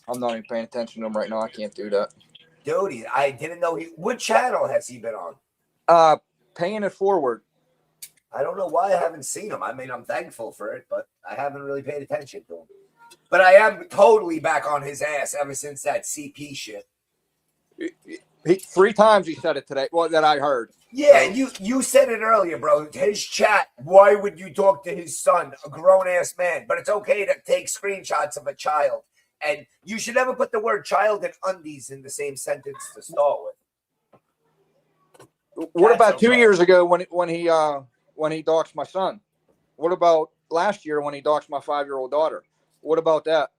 I'm not even paying attention to him right now. I can't do that. Dude, I didn't know he. What channel has he been on? Paying it forward. I don't know why I haven't seen him. I mean, I'm thankful for it, but I haven't really paid attention to him. But I am totally back on his ass ever since that CP shit. 3 times he said it today. Well, that I heard. Yeah, you said it earlier, bro. His chat. Why would you talk to his son, a grown ass man? But it's okay to take screenshots of a child, and you should never put the word "child" and "undies" in the same sentence to start with. What about That's 2 okay. years ago when he doxed my son? What about last year when he doxed my 5-year-old daughter? What about that?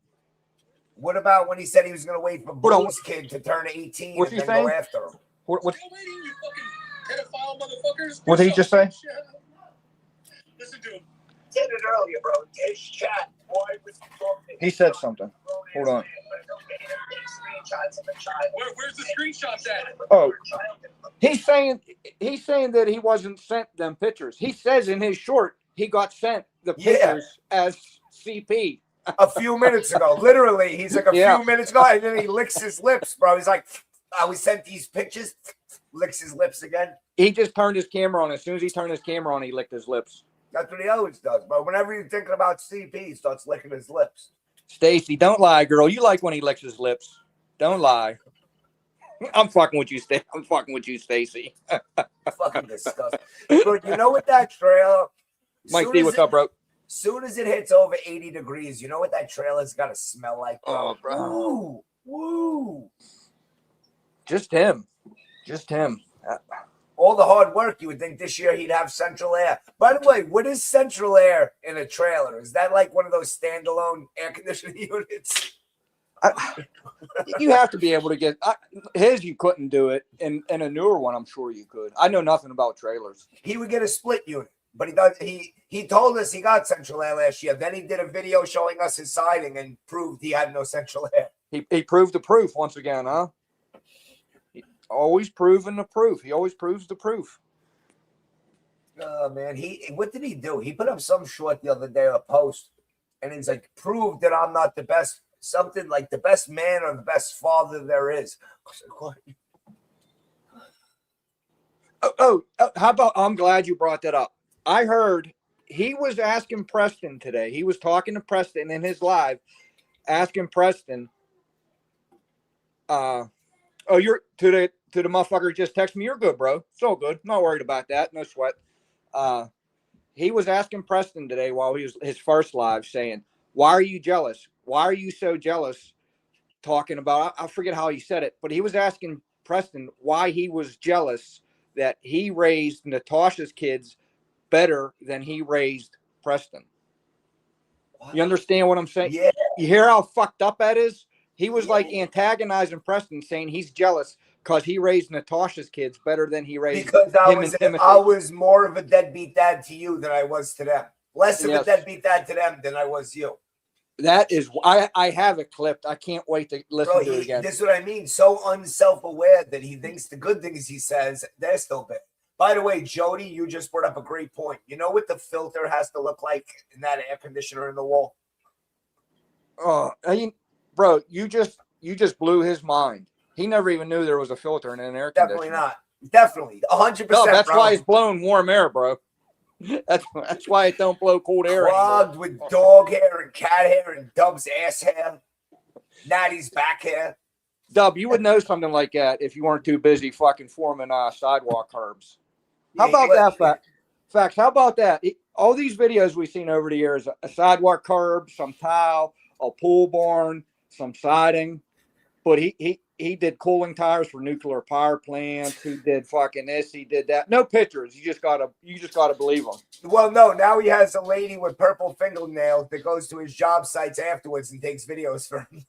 What about when he said he was going to wait for Hold on. Blue's kid to turn 18 What's and he then saying? go after him? What Still waiting, you fucking pedophile motherfuckers. What did he just say? Listen to him. Said it earlier, bro. His chat. Why would you talk to He said something. Hold on. Where's the screenshots at? Oh, he's saying that he wasn't sent them pictures. He says in his short he got sent the Yeah. pictures as CP. A few minutes ago. Literally, he's like a Yeah. few minutes ago, and then he licks his lips, bro. He's like, I was sent these pictures, licks his lips again. He just turned his camera on. As soon as he turned his camera on, he licked his lips. That's what he always does, bro. Whenever you're thinking about CP, he starts licking his lips. Stacy, don't lie, girl. You like when he licks his lips. Don't lie. I'm fucking with you, Stacy. I'm fucking with you, Stacy. Fucking disgusting. But you know what that trailer? Mike soon D, as what's it- up, bro? Soon as it hits over 80 degrees, you know what that trailer's got to smell like, bro? Oh, bro. Woo! Just him. Just him. All the hard work, you would think this year he'd have central air. By the way, what is central air in a trailer? Is that like one of those standalone air conditioning units? You have to be able to get his. You couldn't do it, and a newer one, I'm sure you could. I know nothing about trailers. He would get a split unit, but he does. He told us he got central air last year. Then he did a video showing us his siding and proved he had no central air. He proved the proof once again, huh? Always proving the proof. He always proves the proof. Oh man, what did he do? He put up some short the other day, a post, and he's like, "Prove that I'm not the best." Something like the best man or the best father there is. I was like, what? How about? I'm glad you brought that up. I heard he was asking Preston today. He was talking to Preston in his live, asking Preston. You're to the motherfucker who just texted me. You're good, bro. It's all good. Not worried about that. No sweat. He was asking Preston today while he was his first live, saying, "Why are you jealous? Why are you so jealous?" Talking about, I forget how he said it, but he was asking Preston why he was jealous that he raised Natasha's kids better than he raised Preston. You understand what I'm saying? Yeah. You hear how fucked up that is? He was like antagonizing Preston, saying he's jealous because he raised Natasha's kids better than he raised Because him and Timothy. I was more of a deadbeat dad to you than I was to them. Less of Yes. a deadbeat dad to them than I was you. That is, I have it clipped. I can't wait to listen Bro, to it again. this is what I mean. So unself-aware that he thinks the good things he says, they're still bad. By the way, Jody, you just brought up a great point. You know what the filter has to look like in that air conditioner in the wall? Oh, bro, you just blew his mind. He never even knew there was a filter in an air Definitely conditioner. not. Definitely. 100%. No, that's bro. why it's blowing warm air, bro. That's why it don't blow cold air anymore. Clogged with dog hair and cat hair and Dub's ass hair. Natty's back hair. Dub, you would know something like that if you weren't too busy fucking forming sidewalk curbs. How about that, Facts? How about that? All these videos we've seen over the years, a sidewalk curb, some tile, a pool barn, some siding. But he did cooling tires for nuclear power plants. He did fucking this. He did that. No pictures. You just gotta believe him. Well, no, now he has a lady with purple fingernails that goes to his job sites afterwards and takes videos for him.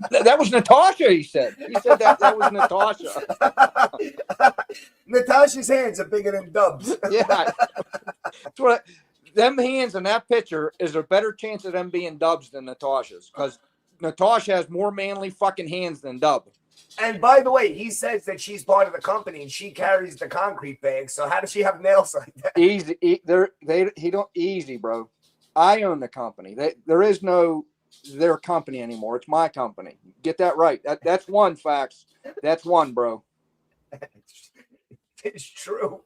That was Natasha. He said that was Natasha. Natasha's hands are bigger than Dub's. Yeah, them hands in that picture is a better chance of them being Dubs than Natasha's, because Natasha has more manly fucking hands than Dub. And by the way, he says that she's part of the company and she carries the concrete bag. So how does she have nails like that? Easy, he don't easy, bro. I own the company. There is no their company anymore. It's my company. Get that right. That's one, facts. That's one, bro. It's true.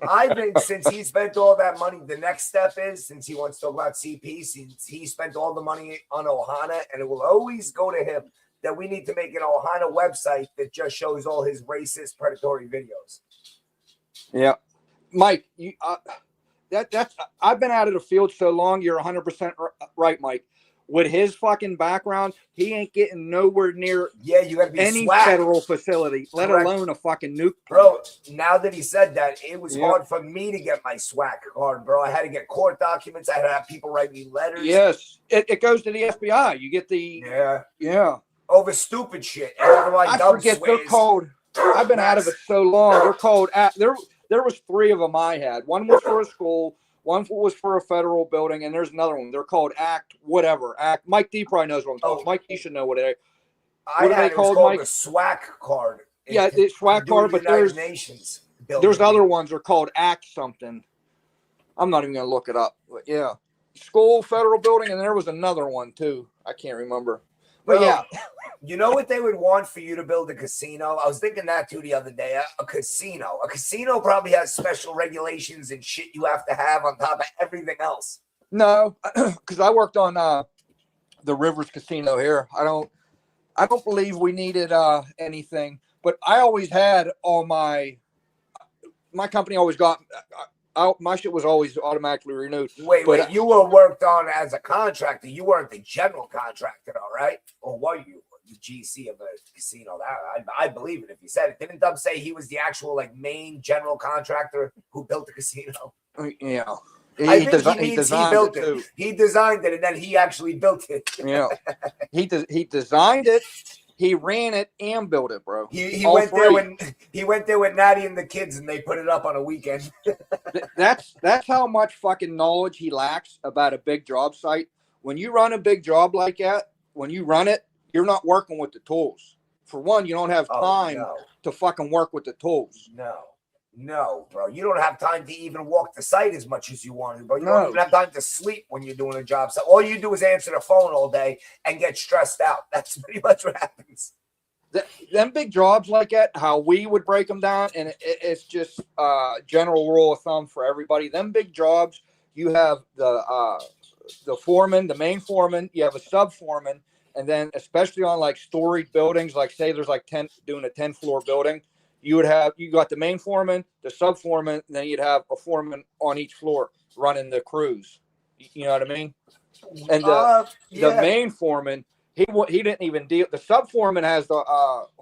I think since he spent all that money, the next step is, since he wants to talk about CP, since he spent all the money on Ohana, and it will always go to him, that we need to make an Ohana website that just shows all his racist, predatory videos. Yeah. Mike, that's I've been out of the field so long, you're 100% right, Mike. With his fucking background, he ain't getting nowhere near you gotta be any swag. federal facility, let Correct. alone a fucking nuke. Bro, now that he said that, it was hard for me to get my SWAC card, bro. I had to get court documents. I had to have people write me letters. Yes, it goes to the FBI. You get the over stupid shit. Over my I dumb forget sways. they're called. I've been out of it so long. They're called. There was 3 of them I had. One was for a school. One was for a federal building, and there's another one. They're called Act whatever. Act. Mike D probably knows what I'm talking. Mike D should know what it is. What are they called, Mike? The SWAC card. Yeah, the SWAC card, but there's Nations other ones that are called Act something. I'm not even gonna look it up. But yeah, school, federal building, and there was another one too. I can't remember. But well, you know what they would want for you to build a casino? I was thinking that too the other day. A casino. A casino probably has special regulations and shit you have to have on top of everything else. No, because I worked on the Rivers Casino here. I don't believe we needed anything, but I always had all my company always got. My shit was always automatically renewed. Wait, you were worked on as a contractor. You weren't the general contractor, all right? Or were you the GC of a casino? I believe it if you said it. Didn't Dub say he was the actual main general contractor who built the casino? Yeah. He built it. He designed it, and then he actually built it. Yeah. He designed it. He ran it and built it, bro. He went there with Natty and the kids, and they put it up on a weekend. That's how much fucking knowledge he lacks about a big job site. When you run a big job like that, when you run it, you're not working with the tools. For one, you don't have time to fucking work with the tools. No, bro. You don't have time to even walk the site as much as you want to, bro. You don't even have time to sleep when you're doing a job. So all you do is answer the phone all day and get stressed out. That's pretty much what happens. Them big jobs like that, how we would break them down, and it's just general rule of thumb for everybody. Them big jobs, you have the foreman, the main foreman, you have a sub foreman, and then especially on storied buildings, say there's 10 doing a 10-floor building. You got the main foreman, the sub foreman, and then you'd have a foreman on each floor running the crews. You know what I mean? And the main foreman, he didn't even deal. The sub foreman has the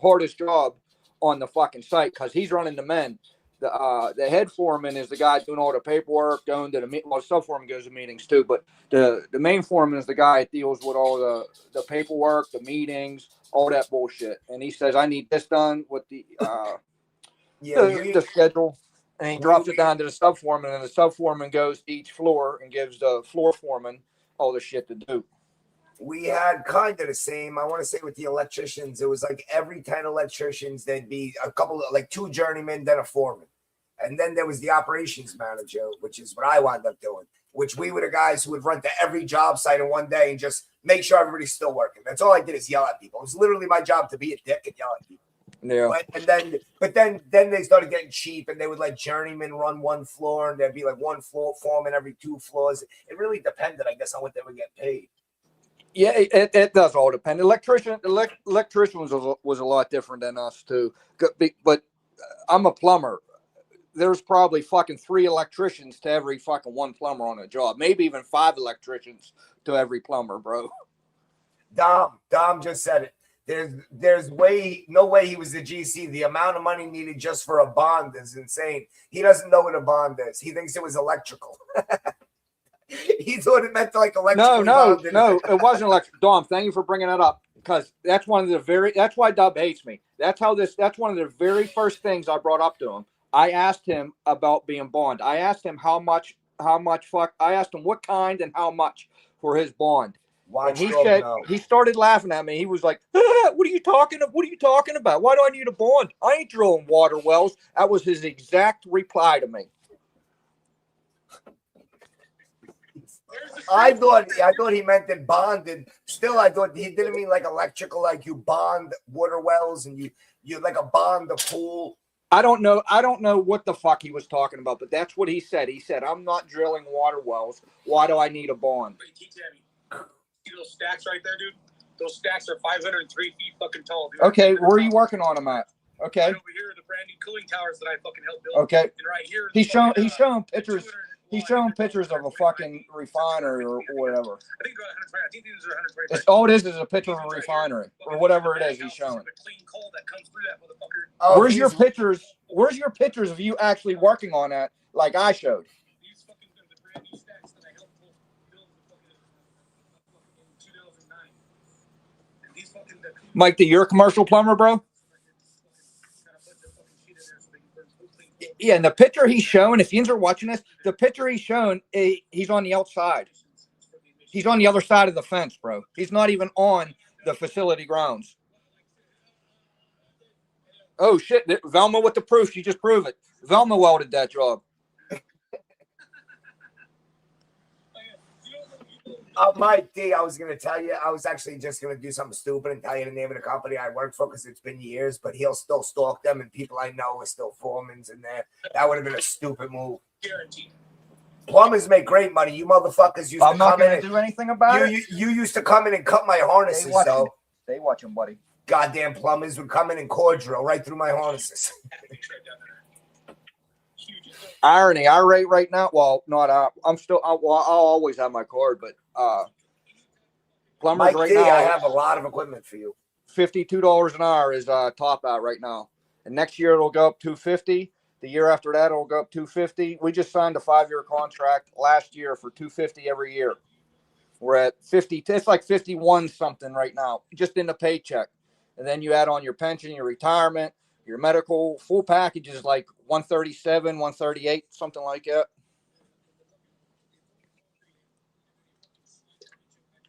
hardest job on the fucking site because he's running the men. The head foreman is the guy doing all the paperwork, going to the meeting. Well, the sub foreman goes to meetings too, but the main foreman is the guy that deals with all the paperwork, the meetings, all that bullshit. And he says, I need this done with the schedule, and he drops it down to the sub foreman, and the sub foreman goes to each floor and gives the floor foreman all the shit to do. We had kind of the same. I want to say with the electricians, it was every 10 electricians, there'd be a couple of 2 journeymen, then a foreman, and then there was the operations manager, which is what I wound up doing. Which we were the guys who would run to every job site in one day and just make sure everybody's still working. That's all I did is yell at people. It was literally my job to be a dick and yell at people. Yeah. But then they started getting cheap, and they would let journeymen run one floor, and there'd be one floor foreman every 2 floors. It really depended, I guess, on what they would get paid. Yeah, it does all depend. Electrician was a lot different than us too. But I'm a plumber. There's probably fucking 3 electricians to every fucking 1 plumber on a job. Maybe even 5 electricians to every plumber, bro. Dom just said it. There's no way he was the GC. The amount of money needed just for a bond is insane. He doesn't know what a bond is. He thinks it was electrical. He thought it meant electrical. No, it wasn't electrical. Dom, thank you for bringing that up, because that's that's why Dub hates me. That's one of the very first things I brought up to him. I asked him about being bond. I asked him how much I asked him what kind and how much for his bond. And Watch he Dog said, know. he started laughing at me. He was like, what are you talking about? Why do I need a bond? I ain't drilling water wells. That was his exact reply to me. I thought he meant that bonded. Still, I thought he didn't mean like electrical, like you bond water wells and you like a bond the pool. I don't know what the fuck he was talking about, but that's what he said. He said, I'm not drilling water wells. Why do I need a bond? See those stacks right there, dude? Those stacks are 503 feet fucking tall, dude. Okay, where are you working on them at? Okay. Right over here are the brand new cooling towers that I fucking helped build. Okay. And right here, He's showing pictures. 200 He's showing pictures of a fucking refinery or whatever. I think they're 120. I think these are 120. It's all it is a picture of a refinery or whatever it is he's showing. The clean coal that comes through that motherfucker. Oh, Where's your pictures? Where's your pictures of you actually working on that, like I showed? These fucking the brand new stacks that I helped build in 2009. And these fucking Mike, you're a commercial plumber, bro? Yeah, and the picture he's showing, if you are watching this, the picture he's showing, he's on the outside. He's on the other side of the fence, bro. He's not even on the facility grounds. Oh, shit. Velma with the proof. She just proved it. Velma welded that job. Mike D, I was going to tell you, I was actually just going to do something stupid and tell you the name of the company I work for because it's been years, but he'll still stalk them and people I know are still foremans in there. That would have been a stupid move. Guaranteed. Plumbers make great money. You motherfuckers used I'm to not come in going to and do anything about it. you used to come in and cut my harnesses, though. Stay watching, buddy. Goddamn plumbers would come in and cord drill right through my harnesses. Irony. I rate right now. Well, not. I'm still. I'll always have my cord, but plumbers Mike right D, now. I have a lot of equipment for you. $52 an hour is top out right now, and next year it'll go up $250. The year after that it'll go up $250. We just signed a 5-year contract last year for $250 every year. We're at 50. It's like 51 something right now, just in the paycheck, and then you add on your pension, your retirement, your medical, full package is like 137, 138, something like that.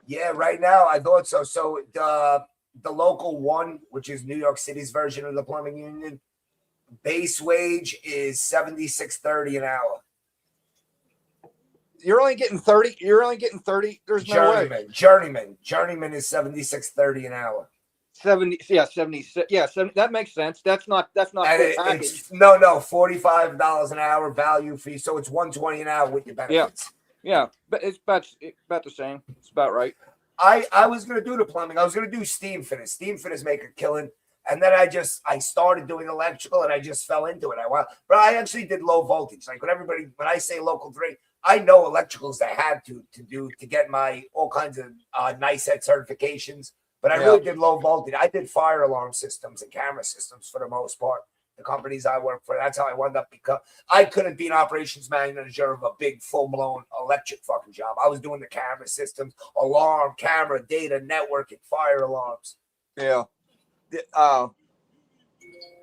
Yeah, right now I thought so. So the local one, which is New York City's version of the plumbing union, base wage is $76.30 an hour. You're only getting 30. You're only getting 30. There's no way. Journeyman is $76.30 an hour. 70. Yeah, 76. Yeah, 70, that makes sense. That's not. And full package. it's no $45 an hour value fee, so it's $120 an hour with your benefits. Yeah, but it's about the same. It's about right. I was gonna do the plumbing. I was gonna do steam fitters. Steam fitters make a killing. And then I started doing electrical and I just fell into it. But I actually did low voltage. Like when I say local 3, I know electricals I had to get my all kinds of nice head certifications. But I really did low voltage. I did fire alarm systems and camera systems for the most part. The companies I work for, that's how I wound up, because I couldn't be an operations manager of a big full-blown electric fucking job. I was doing the camera systems, alarm, camera, data, networking, fire alarms. Yeah.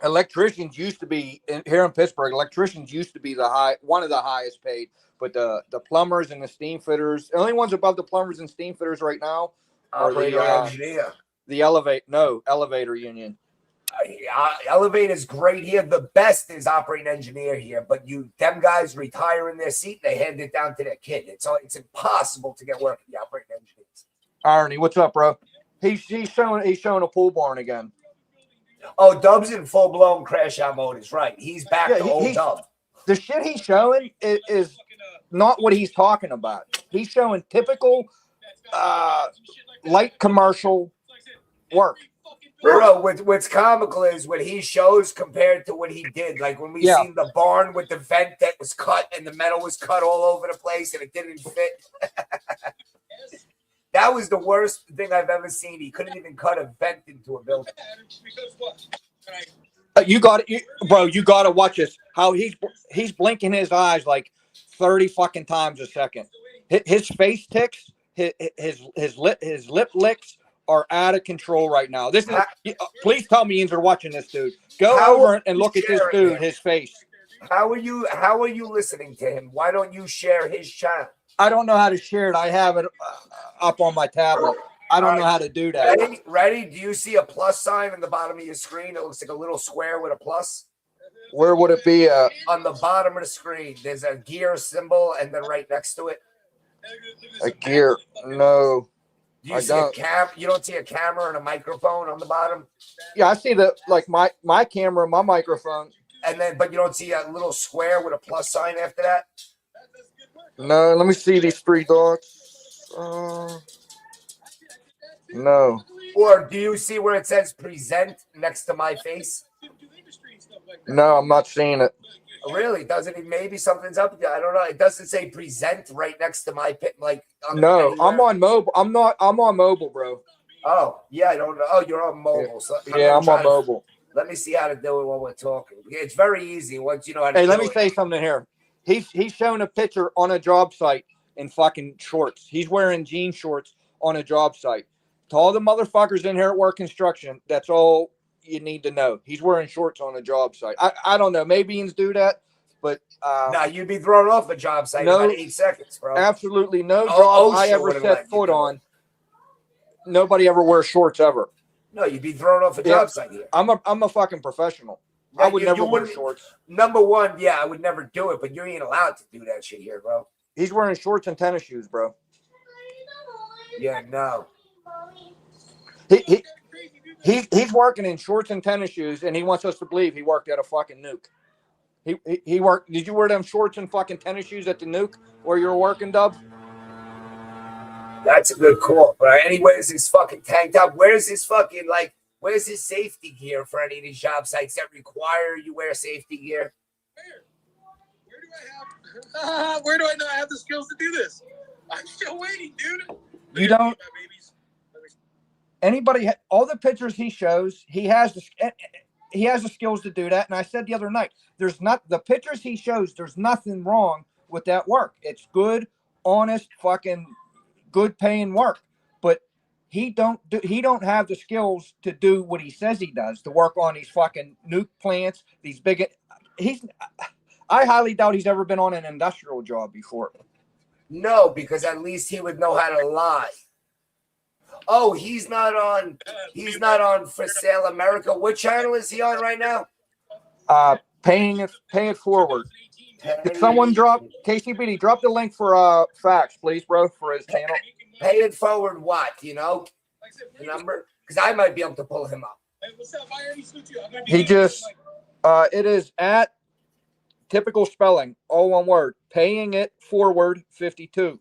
Electricians used to be here in Pittsburgh. Electricians used to be one of the highest paid, but the plumbers and the steam fitters, the only ones above the plumbers and steam fitters right now are Operator engineer. The elevator union. Elevator is great here. The best is operating engineer here, but them guys retire in their seat, they hand it down to their kid. It's impossible to get work in the operating engineers. Irony, what's up, bro? He's showing a pool barn again. Oh, Dub's in full blown crash out mode. Is right. He's back to old Dub. The shit he's showing is not what he's talking about. He's showing typical light commercial work. Bro, what's comical is what he shows compared to what he did. Like when we seen the barn with the vent that was cut and the metal was cut all over the place and it didn't fit. That was the worst thing I've ever seen. He couldn't even cut a vent into a building. You got it, bro. You got to watch this. How he's blinking his eyes like 30 fucking times a second. His face ticks, his lip licks are out of control right now. This is. Please tell me you're watching this, dude. Go over and look at this dude. His face. How are you listening to him? Why don't you share his channel? I don't know how to share it. I have it up on my tablet. I don't know how to do that. Ready? Do you see a plus sign on the bottom of your screen? It looks like a little square with a plus. Where would it be? On the bottom of the screen, there's a gear symbol, and then right next to it, A gear? No. do you see a cam? You don't see a camera and a microphone on the bottom, Yeah, I see my camera, my microphone. and then but you don't see a little square with a plus sign after that. No, let me see these three dots. No. Or do you see where it says present next to my face? No, I'm not seeing it. Really? Doesn't it? Maybe something's up. I don't know. It doesn't say present right next to my pit. Like No, anywhere. I'm on mobile. I'm on mobile, bro. Oh yeah, I don't know. Oh, you're on mobile. So Yeah, I'm on mobble. Let me see how to do it while we're talking. It's very easy once you know how to Hey, do let me it. say something here. He's showing a picture on a job site in fucking shorts. He's wearing jean shorts on a job site. To all the motherfuckers in here at Work Construction, that's all you need to know. He's wearing shorts on a job site. I don't know. Maybe Ian's do that, but Nah, you'd be thrown off a job site in no, about 8 seconds, bro. absolutely no Oh, job OSHA I ever wouldn't let set you foot do it. on. Nobody ever wears shorts ever. No, you'd be thrown off a Yeah. job site here. I'm a fucking professional. I Right, would you never wear wouldn't- shorts. Number one, yeah, I would never do it, but you ain't allowed to do that shit here, bro. He's wearing shorts and tennis shoes, bro. Yeah, no. He's working in shorts and tennis shoes, and he wants us to believe he worked at a fucking nuke. He worked. Did you wear them shorts and fucking tennis shoes at the nuke where you were working, Dub? That's a good call. But anyways, his fucking tank top. Where's his fucking where's his safety gear for any of these job sites that require you wear safety gear? Where do I know I have the skills to do this? I'm still waiting, dude. You don't. Anybody? All the pictures he shows, he has the skills to do that. And I said the other night, there's not the pictures he shows. There's nothing wrong with that work. It's good, honest, fucking good paying work. But he don't have the skills to do what he says he does, to work on these fucking nuke plants, these big. I highly doubt he's ever been on an industrial job before. No, because at least he would know how to lie. Oh, he's not on For Sale America. What channel is he on right now? Paying it forward. Did someone drop KCBD? Drop the link for facts, please, bro, for his channel. Pay it forward. What? You know the number? Because I might be able to pull him up. He just it is at typical spelling, all one word. Paying it forward 52.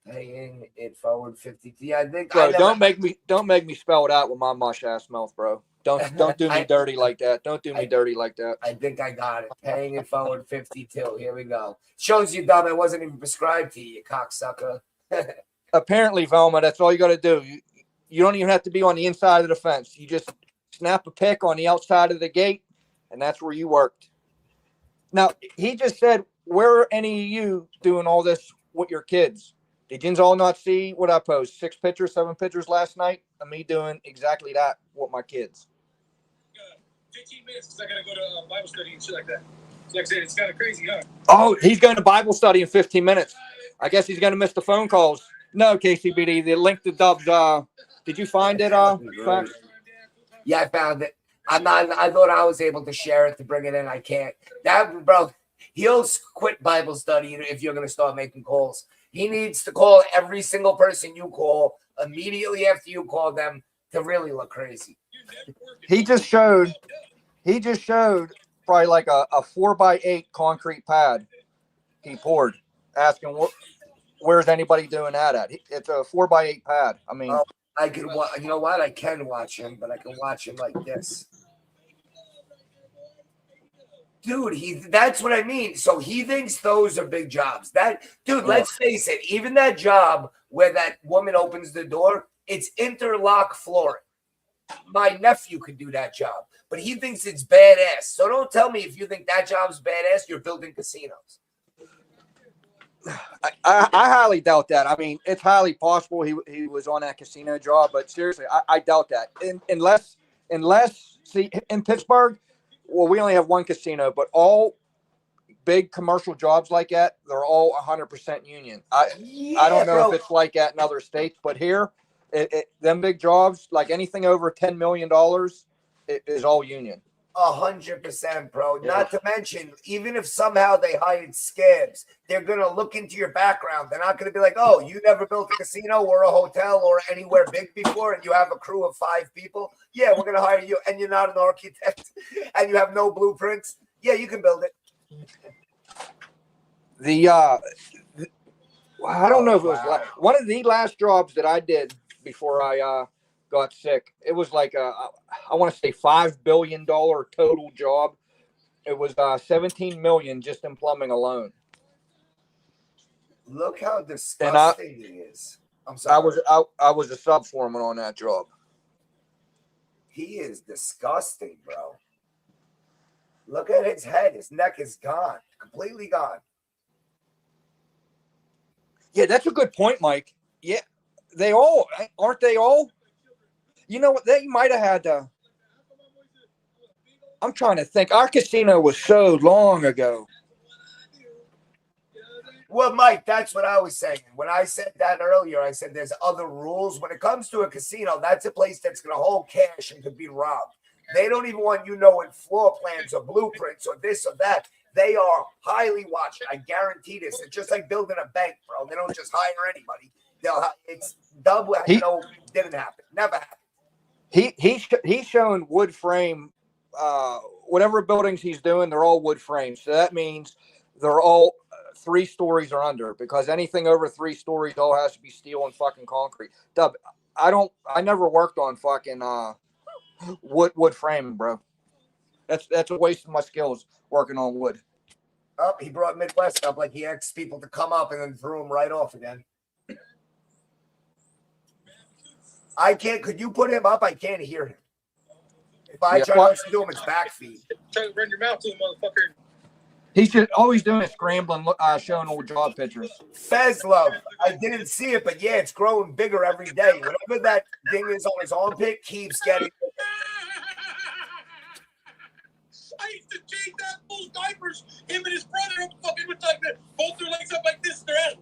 Paying it forward 52. Yeah, I think. Bro, don't make me spell it out with my mush ass mouth, bro. Don't do me dirty like that. Don't do me dirty like that. I think I got it. Paying it forward 52. Here we go. Shows you, dumb. It wasn't even prescribed to you cocksucker. Apparently, Velma, that's all you got to do. You don't even have to be on the inside of the fence. You just snap a pic on the outside of the gate, and that's where you worked. Now, he just said, where are any of you doing all this with your kids? Did you all not see what I posted? 7 pictures last night of me doing exactly that with my kids. 15 minutes because I got to go to Bible study and shit like that. So like I said, it's kind of crazy, huh? Oh, he's going to Bible study in 15 minutes. I guess he's going to miss the phone calls. No, KCBD, the link to Dub's, did you find it? Facts? Yeah, I found it. I thought I was able to share it to bring it in. I can't. That, bro, he'll quit Bible study if you're going to start making calls. He needs to call every single person you call immediately after you call them to really look crazy. He just showed probably like a 4x8 concrete pad he poured, asking where's anybody doing that at? It's a 4x8 pad. I mean, I can, you know what? I can watch him, but I can watch him like this. Dude, that's what I mean. So he thinks those are big jobs. Let's face it, even that job where that woman opens the door, it's interlock flooring. My nephew could do that job, but he thinks it's badass. So don't tell me if you think that job's badass, you're building casinos. I highly doubt that. I mean, it's highly possible he was on that casino job, but seriously, I doubt that. Unless see, in Pittsburgh, well, we only have one casino, but all big commercial jobs like that, they're all 100% union. I don't know if it's like that in other states, but here, them big jobs, like anything over $10 million, it is all union. 100%, bro. Yeah. Not to mention, even if somehow they hired scabs, they're gonna look into your background. They're not gonna be like, "Oh, you never built a casino or a hotel or anywhere big before, and you have a crew of 5 people. Yeah, we're gonna hire you, and you're not an architect, and you have no blueprints. Yeah, you can build it." I don't know if it was one of the last jobs that I did before I got sick. It was like I want to say $5 billion total job. It was 17 million just in plumbing alone. Look how disgusting he is. I'm sorry. I was a sub foreman on that job. He is disgusting, bro. Look at his head. His neck is gone, completely gone. Yeah, that's a good point, Mike. Yeah, they all aren't they all? You know what? They might have had. I'm trying to think. Our casino was so long ago. Well, Mike, that's what I was saying. When I said that earlier, I said there's other rules. When it comes to a casino, that's a place that's going to hold cash and could be robbed. They don't even want you knowing floor plans or blueprints or this or that. They are highly watched. I guarantee this. It's just like building a bank, bro. They don't just hire anybody. It's double. Didn't happen. Never happened. He's showing wood frame. Whatever buildings he's doing, they're all wood frames. So that means they're all 3 stories or under, because anything over 3 stories all has to be steel and fucking concrete. Dub, I never worked on fucking wood framing, bro. That's a waste of my skills working on wood. Oh, he brought Midwest up like he asked people to come up and then threw him right off again. I can't. Could you put him up? I can't hear him. If I try to listen to him, it's backfeed. Try to run your mouth to him, motherfucker. He's just always doing is scrambling, showing old job pictures. Fez love. I didn't see it, but yeah, it's growing bigger every day. Whatever that thing is on his armpit keeps getting. I used to change that fool's diapers. Him and his brother fucking with like that, both their legs up like this. They're at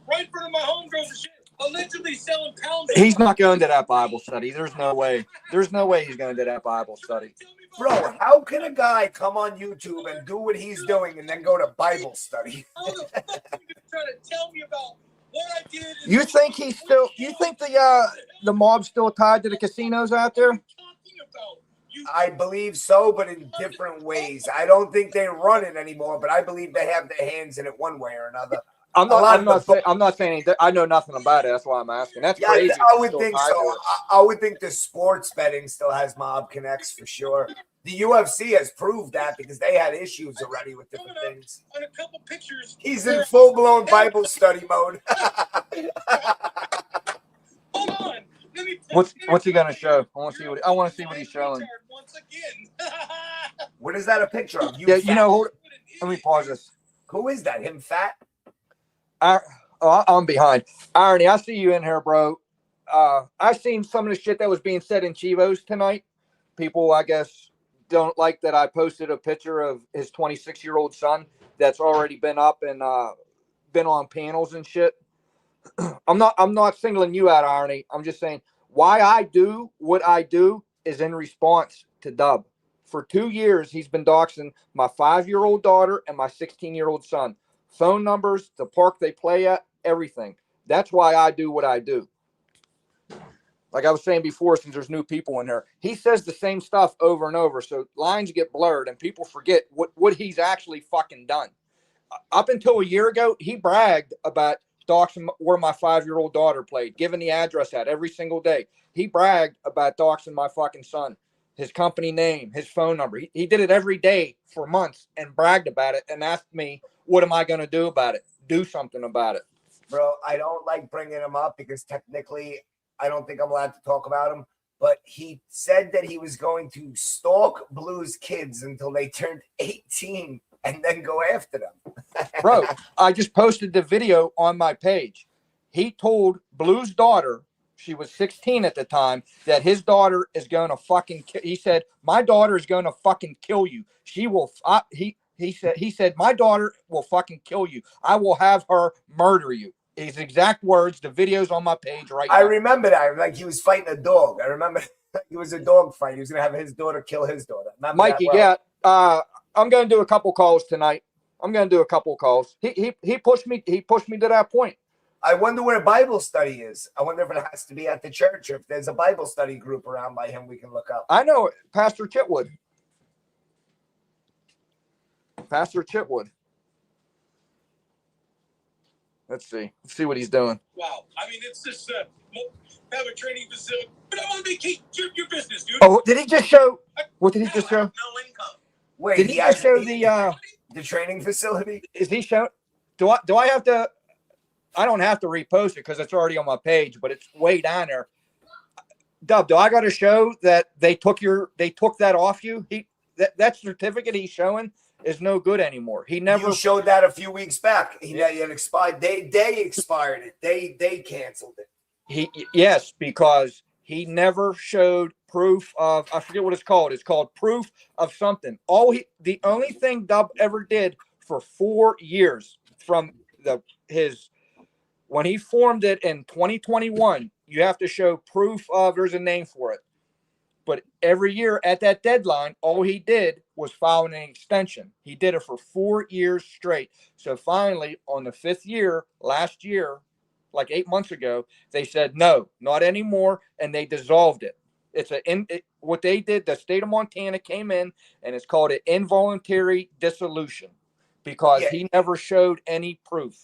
right in front of my homegirls and shit. Allegedly selling pounds. He's not going to that Bible study. There's no way. There's no way he's going to that Bible study. Bro, how can a guy come on YouTube and do what he's doing and then go to Bible study? How the fuck are you trying to tell me about what I did? You think he's still? You think the mob's still tied to the casinos out there? I believe so, but in different ways. I don't think they run it anymore, but I believe they have their hands in it one way or another. I'm not saying anything. I know nothing about it. That's why I'm asking. That's crazy. I would think so. I would think the sports betting still has mob connects for sure. The UFC has proved that because they had issues already with different things. On a couple pictures, he's in full-blown Bible study mode. Hold on. What's he gonna show? I want to see what he's showing. Once again. What is that a picture of? Hold it. Let me pause this. Who is that? Him fat? I'm behind. Irony, I see you in here, bro. I seen some of the shit that was being said in Chivos tonight. People, I guess, don't like that I posted a picture of his 26-year-old son that's already been up and been on panels and shit. I'm not singling you out, Irony. I'm just saying why I do what I do is in response to Dub. For 2 years, he's been doxing my 5-year-old daughter and my 16-year-old son. Phone numbers, the park they play at, everything. That's why I do what I do. Like I was saying before, since there's new people in there, he says the same stuff over and over. So lines get blurred and people forget what he's actually fucking done. Up until a year ago, he bragged about doxing where my 5-year-old daughter played, giving the address out every single day. He bragged about doxing my fucking son, his company name, his phone number. He did it every day for months and bragged about it and asked me, what am I going to do about it? Do something about it. Bro, I don't like bringing him up because technically I don't think I'm allowed to talk about him. But he said that he was going to stalk Blues kids until they turned 18 and then go after them. Bro, I just posted the video on my page. He told Blue's daughter she was 16 at the time, that his daughter is going to fucking he said, my daughter is going to fucking kill you. She will, he said, my daughter will fucking kill you. I will have her murder you. His exact words. The video's on my page right now. I remember that. Like, he was fighting a dog. I remember it was a dog fight. He was going to have his daughter kill his daughter. Mikey, yeah. I'm going to do a couple calls tonight. I'm going to do a couple calls. He pushed me. He pushed me to that point. I wonder where Bible study is. I wonder if it has to be at the church or if there's a Bible study group around by him we can look up. I know Pastor Chitwood. Pastor Chitwood. Let's see what he's doing. Wow. I mean, it's just have a training facility. But I want to keep your business, dude. Oh, did he just show? What did he just show? No income. Wait, Did he just show the training facility? Is he show? Do I have to? I don't have to repost it because it's already on my page, but it's way down there. Dub, do I got to show that they took that off you? That certificate he's showing is no good anymore. He never showed that a few weeks back. He had expired. They expired it. They canceled it. Yes, because he never showed proof of, I forget what it's called. It's called proof of something. The only thing Dub ever did for 4 years from when he formed it in 2021, you have to show proof of, there's a name for it. But every year at that deadline, all he did was file an extension. He did it for 4 years straight. So finally, on the 5th year, last year, like 8 months ago, they said, no, not anymore. And they dissolved it. What they did, the state of Montana came in and it's called an involuntary dissolution because he never showed any proof.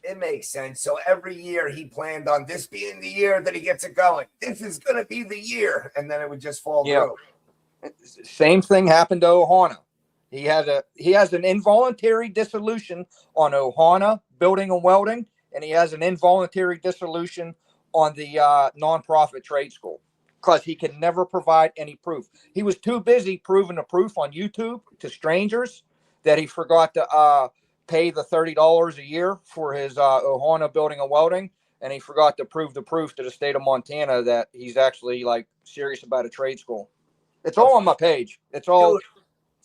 It makes sense. So every year he planned on this being the year that he gets it going. This is going to be the year. And then it would just fall through. Same thing happened to Ohana. He has an involuntary dissolution on Ohana Building and Welding, and he has an involuntary dissolution on the nonprofit trade school because he can never provide any proof. He was too busy proving the proof on YouTube to strangers that he forgot to pay the $30 a year for his Ohana Building and Welding, and he forgot to prove the proof to the state of Montana that he's actually like serious about a trade school. It's all on my page. It's all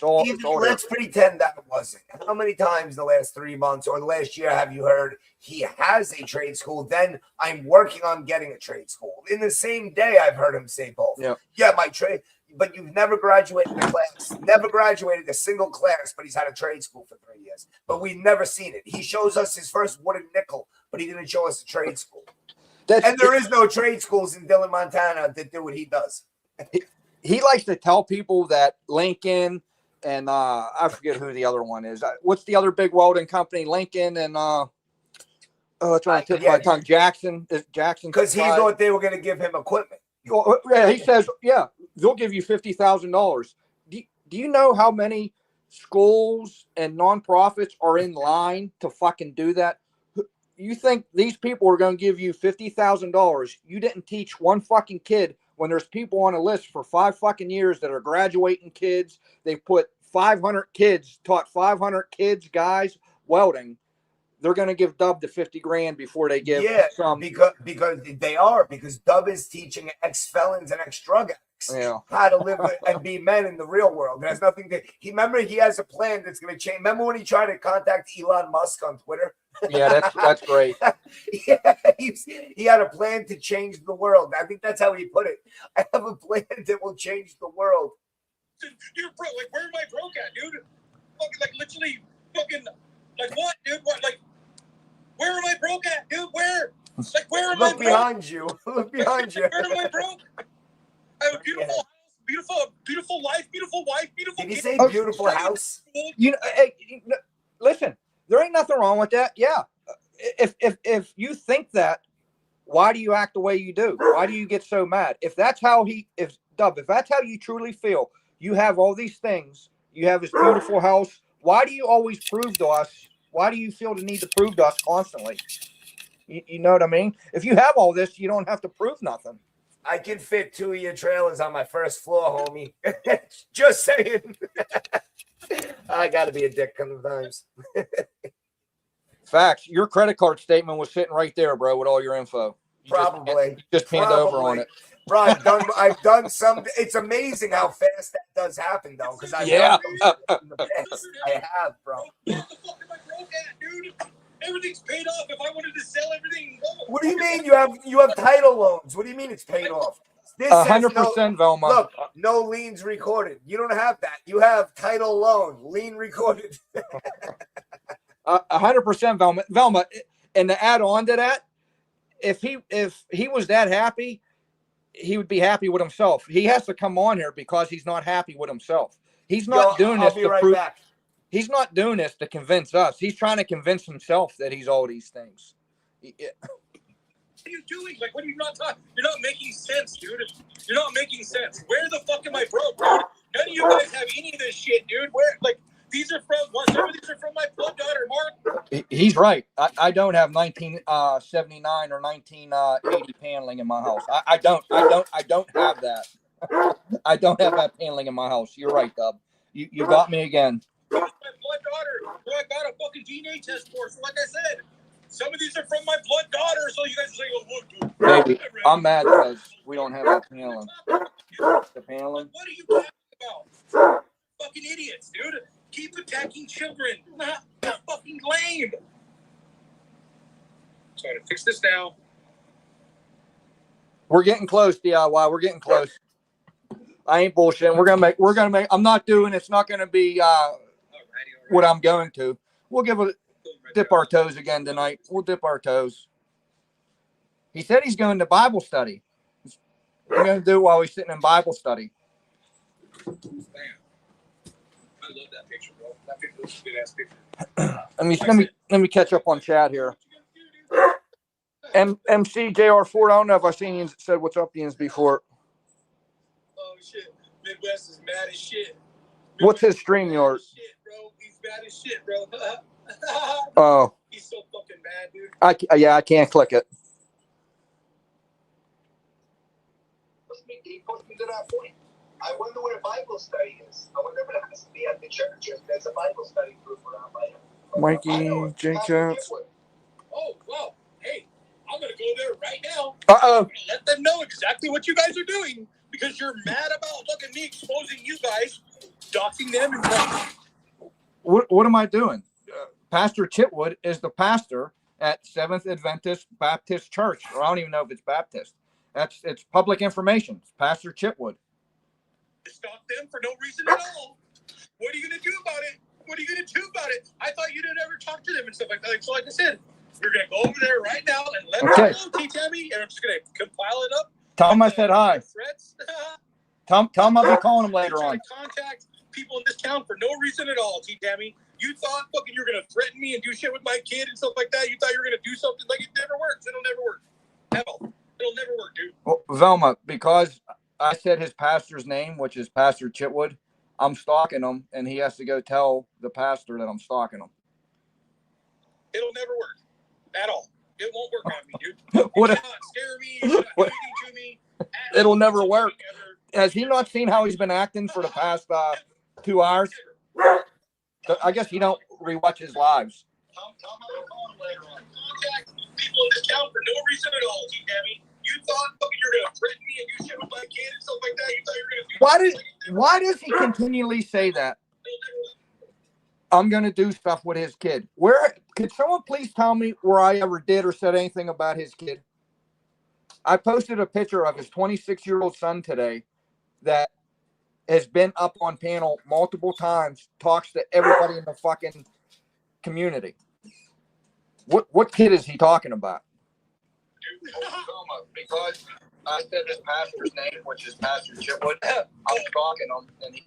let's pretend that it wasn't. How many times the last 3 months or the last year have you heard he has a trade school? Then I'm working on getting a trade school. In the same day, I've heard him say both. Yeah, my trade. But you've never graduated a class, never graduated a single class, but he's had a trade school for 3 years. But we've never seen it. He shows us his first wooden nickel, but he didn't show us a trade school. And there is no trade schools in Dillon, Montana that do what he does. He likes to tell people that Lincoln and I forget who the other one is. What's the other big welding company? Lincoln and it's on the tip of my tongue. Jackson. Because he thought they were going to give him equipment. Yeah, he says, yeah, they'll give you $50,000. Do you know how many schools and nonprofits are in line to fucking do that? You think these people are going to give you $50,000? You didn't teach one fucking kid when there's people on a list for 5 fucking years that are graduating kids. They put 500 kids, taught 500 kids, guys, welding. They're going to give Dub the 50 grand before they give some. Because Dub is teaching ex-felons and ex-drug addicts how to live and be men in the real world. It has nothing to. Remember, he has a plan that's going to change. Remember when he tried to contact Elon Musk on Twitter? Yeah, that's great. He had a plan to change the world. I think that's how he put it. I have a plan that will change the world. You're broke. Like, where am I broke at, dude? Fucking, like, literally, fucking, like, what, dude? What, like, where am I broke at, dude? Where? Like, where am I broke? Look behind you. Look behind you. Where am I broke? I have a beautiful house, beautiful life, beautiful wife, beautiful. Did he say beautiful house? You know, hey, listen, there ain't nothing wrong with that. Yeah, if you think that, why do you act the way you do? Why do you get so mad? If that's how if that's how you truly feel, you have all these things. You have this beautiful house. Why do you always prove to us? Why do you feel the need to prove to us constantly? You know what I mean? If you have all this, you don't have to prove nothing. I can fit 2 of your trailers on my first floor, homie. Just saying. I got to be a dick sometimes. Facts. Your credit card statement was sitting right there, bro, with all your info. Probably. Just panned over on it. Bro, I've done some. It's amazing how fast that does happen, though. Because I've Yeah. done those in the past. I have, bro. What the fuck am I broke at, dude? Everything's paid off. If I wanted to sell everything, go. What do you mean you have title loans? What do you mean it's paid off? This says 100%, Velma. Look, no liens recorded. You don't have that. You have title loan, lien recorded. 100%, Velma. Velma, and to add on to that, if he was that happy, he would be happy with himself. He has to come on here because he's not happy with himself. He's not doing this to prove. He's not doing this to convince us. He's trying to convince himself that he's all these things. What are you doing? Like, what are you not talking? You're not making sense, dude. You're not making sense. Where the fuck am I broke, dude? None of you guys have any of this shit, dude. Where, like, these are from what? Some of these are from my blood daughter, Mark. He's right. I don't have 1979 or 1980 paneling in my house. I don't have that. I don't have that paneling in my house. You're right, Dub. You got me again. It's my blood daughter, who I got a fucking DNA test for. So, like I said, some of these are from my blood daughter. So you guys are saying, "Oh, look, dude." Baby, I'm mad because we don't have that paneling. The paneling. What are you talking about? Fucking idiots, dude. Keep attacking children. Not fucking lame. So I'm gonna fix this now. We're getting close, DIY. We're getting close. I ain't bullshitting. We're gonna make. I'm not doing. It's not gonna be what I'm going to. We'll dip our toes again tonight. We'll dip our toes. He said he's going to Bible study. We're gonna do it while he's sitting in Bible study. Damn. I love that picture, bro. That picture looks a good ass picture. Let me catch up on chat here. MCJR4. I don't know if I've seen you said what's up Ian's before. Oh shit. Midwest is mad as shit. What's his stream yard? Shit, bro. He's bad as shit, bro. Oh. He's so fucking bad, dude. I can't click it. He pushed me to that point. I wonder where Bible study is. I wonder if it has to be at the church. If there's a Bible study group around by him. Mikey, Jacobs. Oh, wow. Hey, I'm going to go there right now. Uh-oh. Let them know exactly what you guys are doing because you're mad about looking me exposing you guys, doxing them. And What am I doing? Pastor Chitwood is the pastor at Seventh Adventist Baptist Church. Or I don't even know if it's Baptist. It's public information. It's Pastor Chitwood. Stop them for no reason at all. What are you going to do about it? What are you going to do about it? I thought you didn't ever talk to them and stuff like that. So like I said, we're going to go over there right now and let them know, T-Tammy, and I'm just going to compile it up. Tell him I said hi. Threats. Tell him I'll be calling him later on. Contact people in this town for no reason at all, T-Tammy. You thought fucking you were going to threaten me and do shit with my kid and stuff like that. You thought you were going to do something like it never works. It'll never work. Hell, it'll never work, dude. Well, Velma, because I said his pastor's name, which is Pastor Chitwood, I'm stalking him, and he has to go tell the pastor that I'm stalking him. It'll never work at all. It won't work on me, dude. What you cannot scare me. You cannot do anything to me. It'll never work. Has he not seen how he's been acting for the past 2 hours? I guess he don't rewatch his lives. Tell him I'll call him later on. Contact people in this town for no reason at all, T-Tammy. You thought fucking you were going to threaten me and do shit with my kid and stuff like that. You thought you were going to do Why does he continually say that? I'm going to do stuff with his kid. Where could someone please tell me where I ever did or said anything about his kid? I posted a picture of his 26-year-old son today that has been up on panel multiple times, talks to everybody in the fucking community. What kid is he talking about? Because I said his pastor's name, which is Pastor Chitwood. I'm stalking him, and he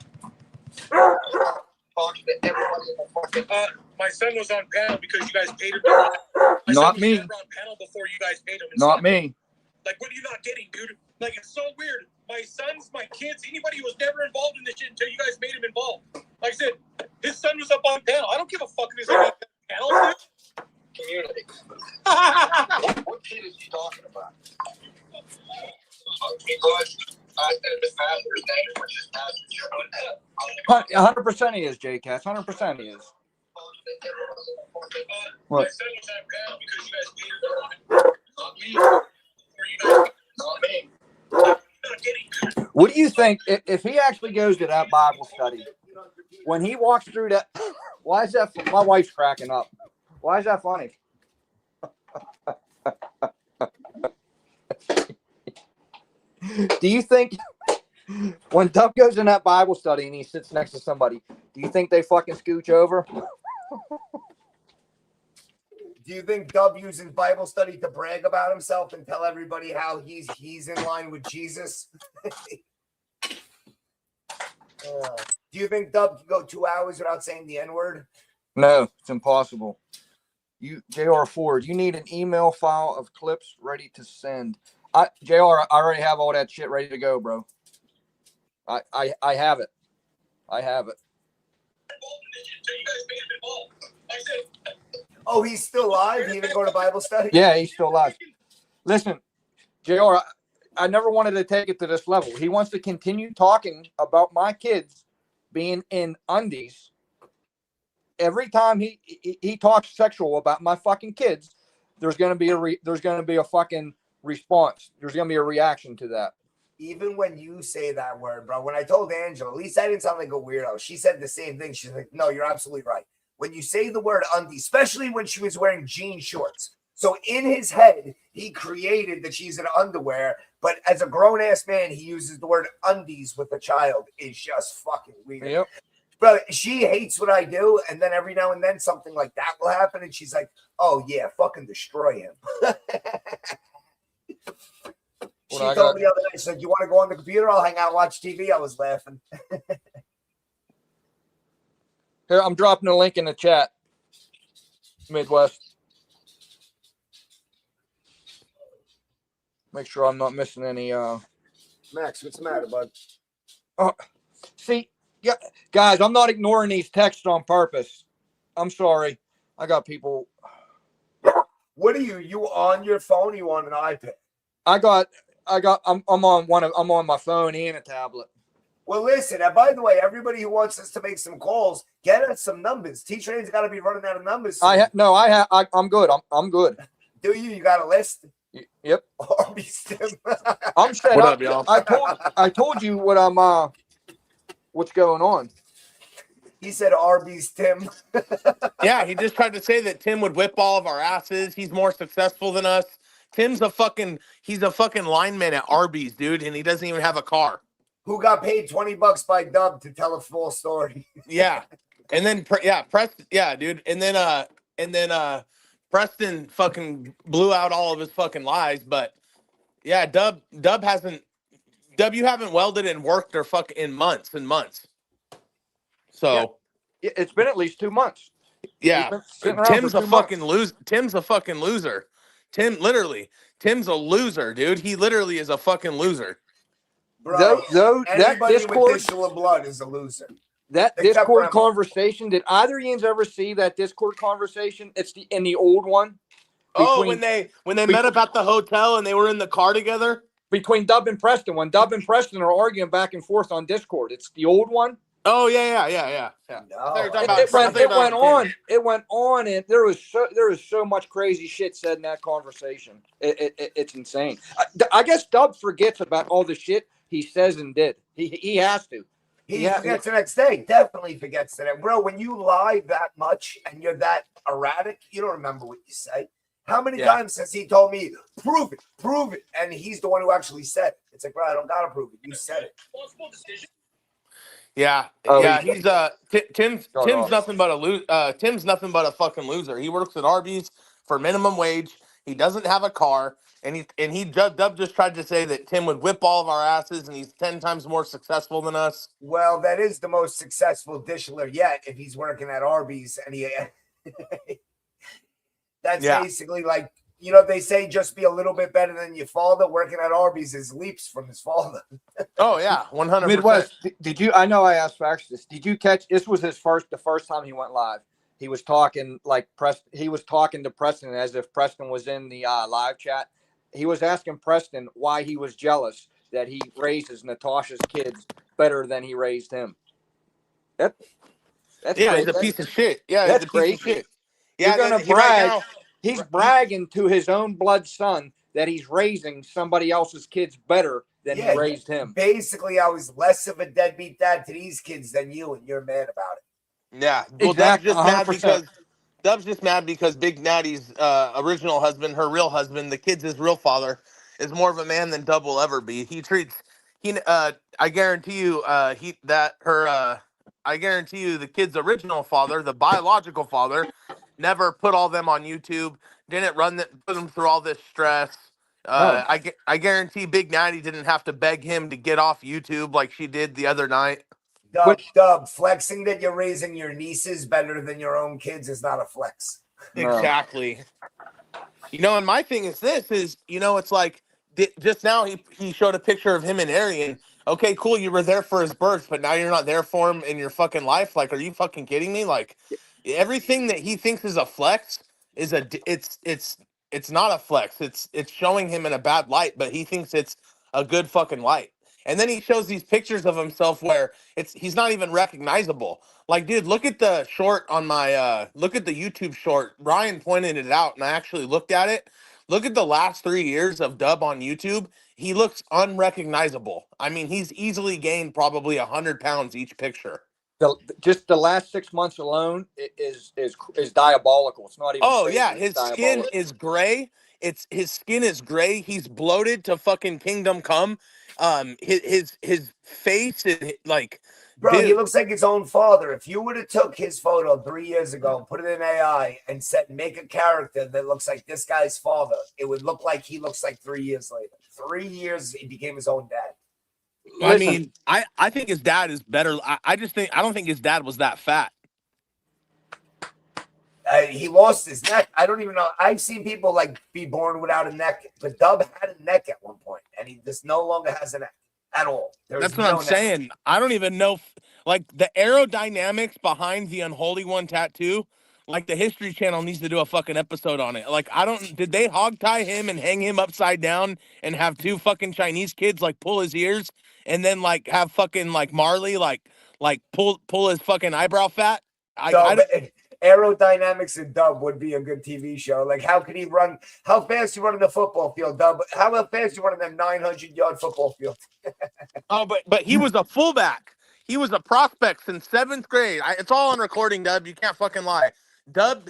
talks to everybody in the fucking. My son was on panel because you guys paid him. Not me. On panel before you guys paid him. Not me. Like, what are you not getting, dude? Like, it's so weird. My sons, my kids, anybody was never involved in this shit until you guys made him involved. Like I said, his son was up on panel. I don't give a fuck if he's on panel, dude. Community. What kid is he talking about? Because I said his pastor's name, which is Pastor Chitwood. 100% he is, J-Cast. 100% he is. My son was on panel because you guys paid him. Not me. Not me. What do you think if he actually goes to that Bible study? When he walks through that, why is that? My wife's cracking up. Why is that funny? Do you think when Dub goes in that Bible study and he sits next to somebody, do you think they fucking scooch over? Do you think Dub uses Bible study to brag about himself and tell everybody how he's in line with Jesus? Do you think Dub can go 2 hours without saying the N-word? No, it's impossible. You, J.R. Ford, you need an email file of clips ready to send. JR, I already have all that shit ready to go, bro. I have it. I have it. Oh, he's still live? He didn't go to Bible study? Yeah, he's still alive. Listen, JR, I never wanted to take it to this level. He wants to continue talking about my kids being in undies. Every time he talks sexual about my fucking kids, there's gonna be a fucking response. There's gonna be a reaction to that. Even when you say that word, bro, when I told Angela, at least I didn't sound like a weirdo. She said the same thing. She's like, no, you're absolutely right. When you say the word undie, especially when she was wearing jean shorts. So in his head, he created that she's in underwear, but as a grown-ass man, he uses the word undies with a child. It's just fucking weird. Yep. Bro, she hates what I do, and then every now and then something like that will happen, and she's like, oh, yeah, fucking destroy him. She told me the other night, she said, you want to go on the computer? I'll hang out and watch TV. I was laughing. Here, I'm dropping a link in the chat. Midwest. Make sure I'm not missing any. Max, what's the matter, bud? See, yeah, guys, I'm not ignoring these texts on purpose. I'm sorry. I got people. What are you? You on your phone? Or you on an iPad? I'm on my phone and a tablet. Well, listen, and by the way, everybody who wants us to make some calls, get us some numbers. T-Train's got to be running out of numbers soon. I'm good. I'm good. Do you? You got a list? Yep. Arby's Tim. I'm set What up. up, y'all? I told you what what's going on. He said Arby's Tim. Yeah, he just tried to say that Tim would whip all of our asses. He's more successful than us. He's a fucking lineman at Arby's, dude, and he doesn't even have a car. Who got paid $20 by Dub to tell a full story. Yeah. And then Preston, dude. And then Preston fucking blew out all of his fucking lies, but yeah, Dub you haven't welded and worked or in months and months. So It's been at least 2 months. yeah, Tim's a fucking loser. Tim's a fucking loser. Tim's a loser, dude. He literally is a fucking loser. Bro, that Discord with Dishla blood is a loser. That Except Discord for conversation. Did either of you ever see that Discord conversation? It's in the old one. When they met up at the hotel and they were in the car together between Dub and Preston. When Dub and Preston are arguing back and forth on Discord, it's the old one. Oh yeah. No. It went on, and there was so much crazy shit said in that conversation. It's insane. I guess Dub forgets about all the shit he says and did. He has to. He forgets the next day. Definitely forgets that. Bro, when you lie that much and you're that erratic, you don't remember what you say. How many times has he told me, prove it? And he's the one who actually said it. It's like, bro, I don't got to prove it. You said it. Yeah. He's Tim's nothing but Tim's nothing but a fucking loser. He works at Arby's for minimum wage. He doesn't have a car, and Dub just tried to say that Tim would whip all of our asses, and he's 10 times more successful than us. Well, that is the most successful Dishler yet if he's working at Arby's, and he that's basically like, you know, they say just be a little bit better than your father. Working at Arby's is leaps from his father. Oh yeah, 100%. Midwest, did you? I know I asked Fax this. Did you catch? This was the first time he went live. He was talking He was talking to Preston as if Preston was in the live chat. He was asking Preston why he was jealous that he raises Natasha's kids better than he raised him. That's he's a piece of shit. Yeah, that's he's a piece crazy. of shit. Yeah, you're gonna brag. He's bragging to his own blood son that he's raising somebody else's kids better than Yeah, he raised him. Basically, I was less of a deadbeat dad to these kids than you, and you're mad about it. Yeah. Well, Exactly, 100%. Dub's just mad because Big Natty's original husband, her real husband, the kid's his real father, is more of a man than Dub will ever be. I guarantee you I guarantee you the kid's original father, the biological father, never put all them on YouTube, didn't put them through all this stress. No. I guarantee Big Natty didn't have to beg him to get off YouTube like she did the other night. Dub, flexing that you're raising your nieces better than your own kids is not a flex. No. Exactly. And my thing is it's like just now he showed a picture of him and Arian. Okay, cool. You were there for his birth, but now you're not there for him in your fucking life. Like, are you fucking kidding me? Like, everything that he thinks is a flex it's not a flex. It's showing him in a bad light, but he thinks it's a good fucking light. And then he shows these pictures of himself where he's not even recognizable. Like, dude, look at the short on my look at the YouTube short. Ryan pointed it out and I actually looked at it. Look at the last 3 years of Dub on YouTube. He looks unrecognizable. I mean, he's easily gained probably 100 pounds each picture. Just the last 6 months alone is diabolical. It's not even. Oh crazy, yeah, his skin is gray. His skin is gray. He's bloated to fucking kingdom come. His face is like, Bro, he dude, looks like his own father. If you would have took his photo 3 years ago, put it in AI, and make a character that looks like this guy's father, it would look like he looks like 3 years later. 3 years, he became his own dad. I mean, I think his dad is better. I don't think his dad was that fat. He lost his neck. I don't even know. I've seen people like be born without a neck, but Dub had a neck at one point, and he just no longer has a neck at all. That's what I'm saying. I don't even know, like, the aerodynamics behind the Unholy One tattoo. Like, the History Channel needs to do a fucking episode on it. Like, did they hog tie him and hang him upside down and have two fucking Chinese kids like pull his ears and then like have fucking like Marley like pull his fucking eyebrow fat? Aerodynamics and Dub would be a good TV show. Like, how could he run? How fast you run in the football field, Dub? How fast you run in that 900-yard football field? Oh, but he was a fullback. He was a prospect since 7th grade. It's all on recording, Dub. You can't fucking lie. Dub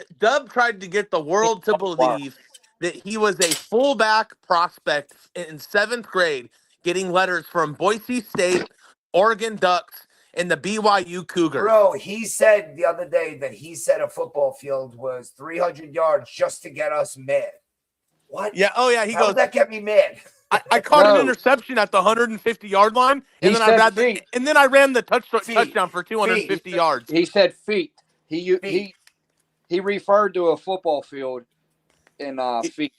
tried to get the world to believe that he was a fullback prospect in 7th grade, getting letters from Boise State, Oregon Ducks, and the BYU Cougars. Bro, he said the other day that he said a football field was 300 yards just to get us mad. What? Yeah. Oh, yeah. How did that get me mad? I caught an interception at the 150-yard line, and then I ran the touchdown for 250 yards. He said feet. He referred to a football field in feet.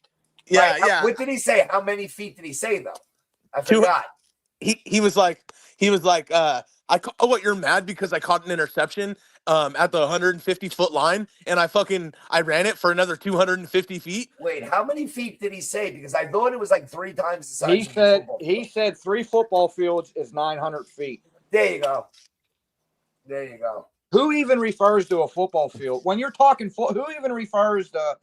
Yeah, right. Yeah. What did he say? How many feet did he say though? I forgot. He was like, what, you're mad because I caught an interception at the 150-foot line and I ran it for another 250 feet. Wait, how many feet did he say? Because I thought it was like 3 times the size. He said 3 football fields is 900 feet. There you go. Who even refers to a football field when you're talking? Who even refers to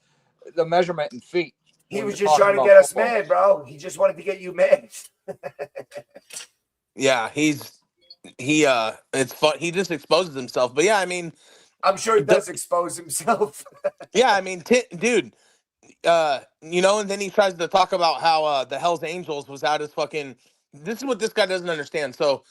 the measurement in feet? He was just trying to get us mad, bro. He just wanted to get you mad. Yeah, it's fun. He just exposes himself. But yeah, I mean, I'm sure he does expose himself. Yeah, I mean, dude, and then he tries to talk about how the Hell's Angels was out his fucking. This is what this guy doesn't understand. So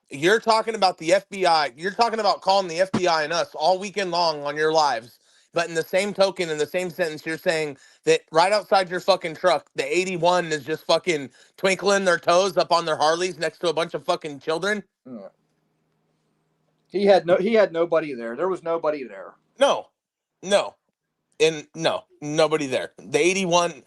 you're talking about the FBI. You're talking about calling the FBI and us all weekend long on your lives. But in the same token, in the same sentence, you're saying that right outside your fucking truck, the 81 is just fucking twinkling their toes up on their Harleys next to a bunch of fucking children. Yeah. He had nobody there. There was nobody there. No, nobody there. The 81,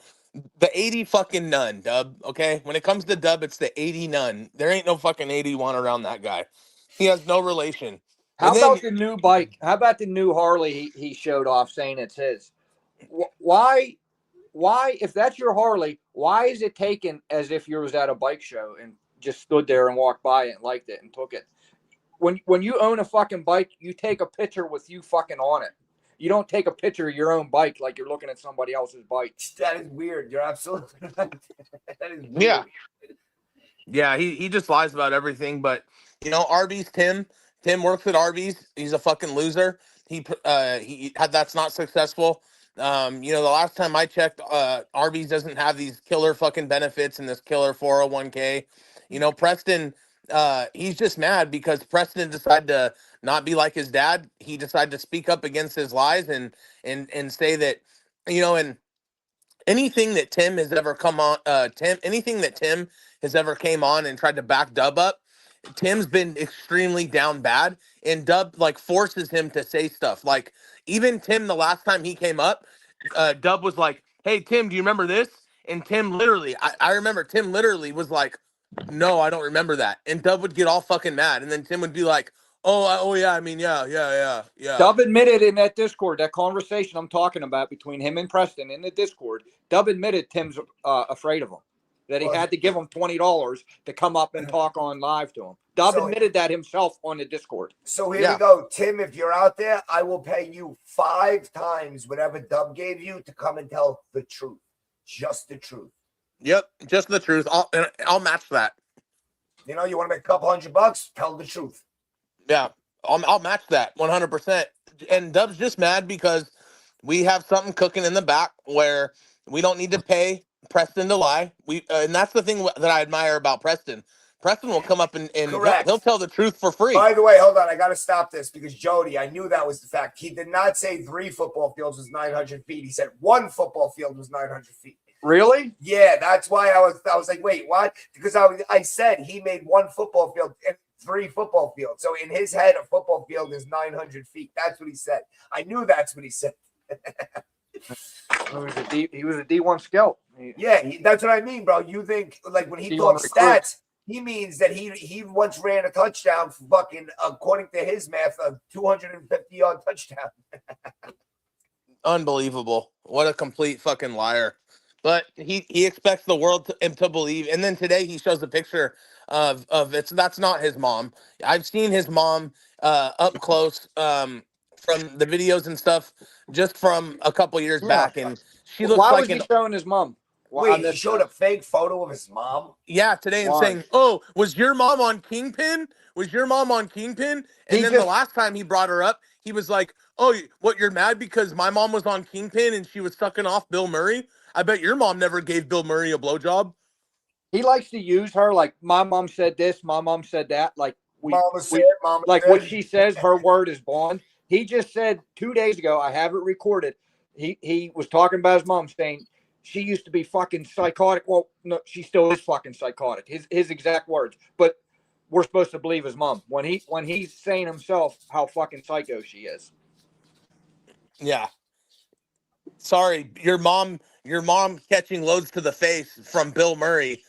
the 80 fucking none, Dub. Okay, when it comes to Dub, it's the 80 none. There ain't no fucking 81 around that guy. He has no relation. How about the new bike? How about the new Harley he showed off saying it's his? Why, if that's your Harley, why is it taken as if you was at a bike show and just stood there and walked by it and liked it and took it? When you own a fucking bike, you take a picture with you fucking on it. You don't take a picture of your own bike like you're looking at somebody else's bike. That is weird. You're absolutely right. That is weird. Yeah. Yeah, he just lies about everything. But Arby's Tim works at Arby's. He's a fucking loser. He that's not successful. The last time I checked, Arby's doesn't have these killer fucking benefits and this killer 401k. Preston, he's just mad because Preston decided to not be like his dad. He decided to speak up against his lies and say that, and anything that Tim has ever come on, anything that Tim has ever came on and tried to back Dub up, Tim's been extremely down bad, and Dub like forces him to say stuff. Like even Tim, the last time he came up, Dub was like, "Hey Tim, do you remember this?" And Tim literally, I remember Tim literally was like, "No, I don't remember that." And Dub would get all fucking mad, and then Tim would be like, "Oh yeah, I mean yeah." Dub admitted in that Discord, that conversation I'm talking about between him and Preston in the Discord, Dub admitted Tim's afraid of him, that he had to give him $20 to come up and talk on live to him. Dub admitted that himself on the Discord. So here we go. Tim, if you're out there, I will pay you 5 times whatever Dub gave you to come and tell the truth. Just the truth. Yep, just the truth. I'll match that. You want to make a couple $100? Tell the truth. Yeah, I'll match that 100%. And Dub's just mad because we have something cooking in the back where we don't need to pay Preston to lie. And that's the thing that I admire about Preston. Preston will come up and he'll tell the truth for free. By the way, hold on. I got to stop this because Jody, I knew that was the fact. He did not say 3 football fields was 900 feet. He said 1 football field was 900 feet. Really? Yeah, that's why I was like, wait, what? Because I said he made 1 football field and 3 football fields. So in his head, a football field is 900 feet. That's what he said. I knew that's what he said. He was a D1 scout. Yeah, that's what I mean, bro. You think like when he talks stats, he means that he once ran a touchdown, fucking according to his math, a 250-yard touchdown. Unbelievable! What a complete fucking liar. But he expects the world to believe. And then today he shows a picture of it. So that's not his mom. I've seen his mom up close from the videos and stuff just from a couple years back, and she looks Why like was he showing his mom? Wait, he showed a fake photo of his mom? Yeah, today and saying, "Oh, was your mom on Kingpin? Was your mom on Kingpin?" And then the last time he brought her up, he was like, "Oh, what? You're mad because my mom was on Kingpin and she was sucking off Bill Murray? I bet your mom never gave Bill Murray a blowjob." He likes to use her like, my mom said this, my mom said that. Like Mama said. What she says, her word is bond. He just said 2 days ago, I have it recorded. He was talking about his mom saying she used to be fucking psychotic. Well, no, she still is fucking psychotic. His exact words. But we're supposed to believe his mom when he's saying himself how fucking psycho she is. Yeah. Sorry, your mom catching loads to the face from Bill Murray,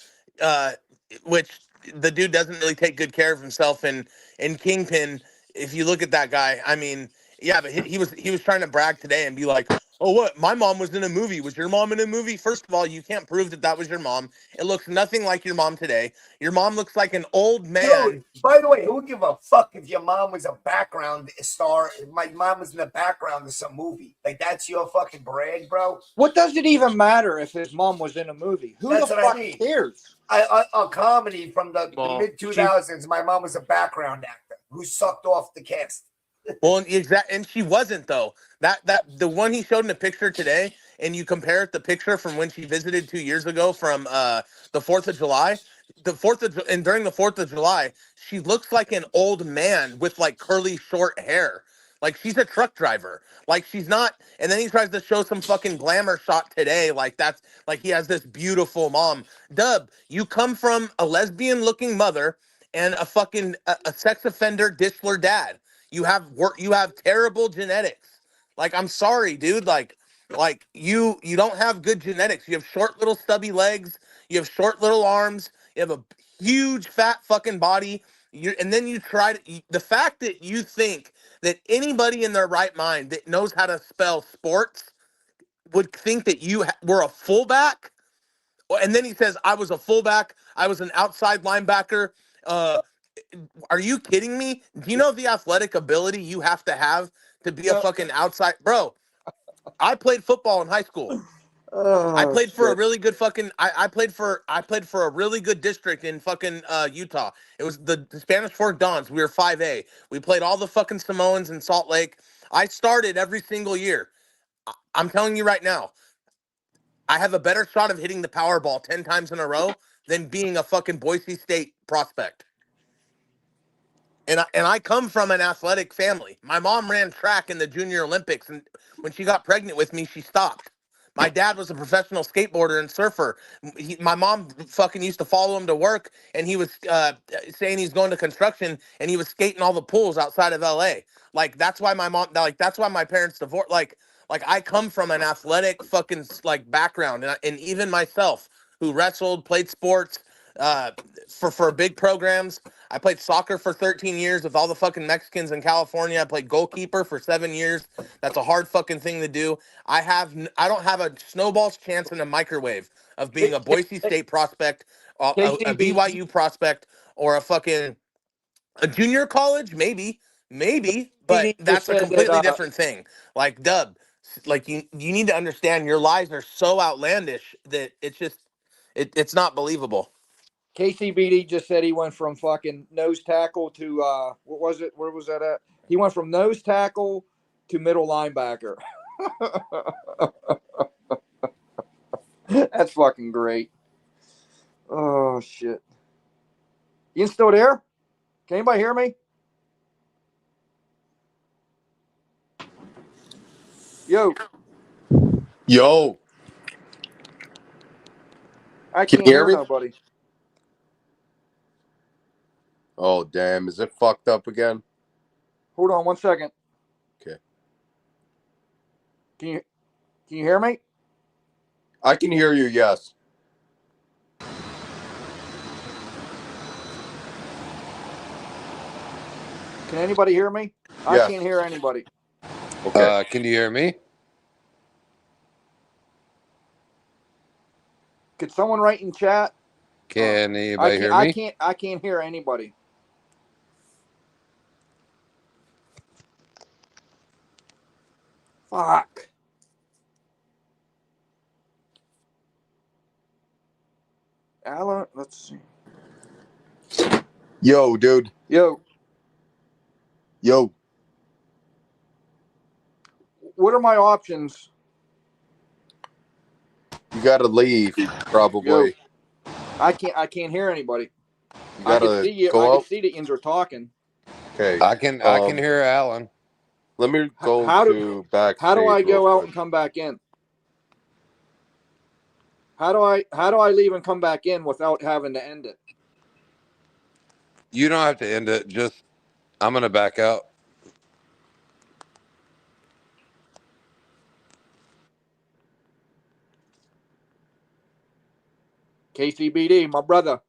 which the dude doesn't really take good care of himself. And Kingpin, if you look at that guy, I mean, yeah, but he was trying to brag today and be like, "Oh, what? My mom was in a movie. Was your mom in a movie?" First of all, you can't prove that was your mom. It looks nothing like your mom today. Your mom looks like an old man. Dude, by the way, who would give a fuck if your mom was a background star? If my mom was in the background of some movie. Like, that's your fucking brag, bro? What does it even matter if his mom was in a movie? Who the fuck cares? A comedy from the mid-2000s, my mom was a background actor who sucked off the cast. Well, and she wasn't though. That the one he showed in the picture today, and you compare it the picture from when she visited 2 years ago from the 4th of July. And during the 4th of July, she looks like an old man with like curly short hair. Like she's a truck driver. Like she's not. And then he tries to show some fucking glamour shot today. Like that's like he has this beautiful mom. Dub, you come from a lesbian looking mother and a fucking a sex offender Dishler dad. You have terrible genetics. Like, I'm sorry, dude. Like you don't have good genetics. You have short little stubby legs. You have short little arms. You have a huge fat fucking body. And then you try to, the fact that you think that anybody in their right mind that knows how to spell sports would think that you were a fullback. And then he says, I was a fullback. I was an outside linebacker. Are you kidding me? Do you know the athletic ability you have to be a fucking outside bro? I played football in high school. I Oh, played for a shit. really good fucking. I played for a really good district in fucking Utah. It was the Spanish Fork Dons. We were 5A. We played all the fucking Samoans in Salt Lake. I started every single year. I'm telling you right now, I have a better shot of hitting the Powerball 10 times in a row than being a fucking Boise State prospect. And I come from an athletic family. My mom ran track in the Junior Olympics, and when she got pregnant with me, she stopped. My dad was a professional skateboarder and surfer. My mom fucking used to follow him to work, and he was saying he's going to construction, and he was skating all the pools outside of LA. Like that's why that's why my parents divorced. Like I come from an athletic fucking like background, and even myself, who wrestled, played sports, uh, for big programs. I played soccer for 13 years with all the fucking Mexicans in California. I played goalkeeper for 7 years. That's a hard fucking thing to do. I don't have a snowball's chance in a microwave of being a Boise State prospect, a KCB, BYU prospect, or a junior college, maybe, but BD just that's a said that. completely different thing. Like Dub, like you need to understand your lies are so outlandish that it's not believable. KCBD just said he went from fucking nose tackle to what was it? Where was that at? He went from nose tackle to middle linebacker. That's fucking great. Oh shit. You still there? Can anybody hear me? Yo, Yo, I can can't you hear hear me? nobody. Oh, damn. Is it fucked up again? Hold on one second. Okay. Can you hear me? I can hear you, yes. Can anybody hear me? I Yes. can't hear anybody. Okay. Can you hear me? Could someone write in chat? Can anybody hear me? I can't hear anybody. Fuck. Alan, let's see. Yo, dude. Yo, Yo. what are my options? You gotta leave, Yo, probably. I can't hear anybody. You I can gotta see you. I go can out. see that you're talking. Okay. I can hear Alan. Let me go How do to backstage how do I real go out quick. and come back in? How do I leave and come back in without having to end it? You don't have to end it. Just I'm gonna back out. KCBD, my brother.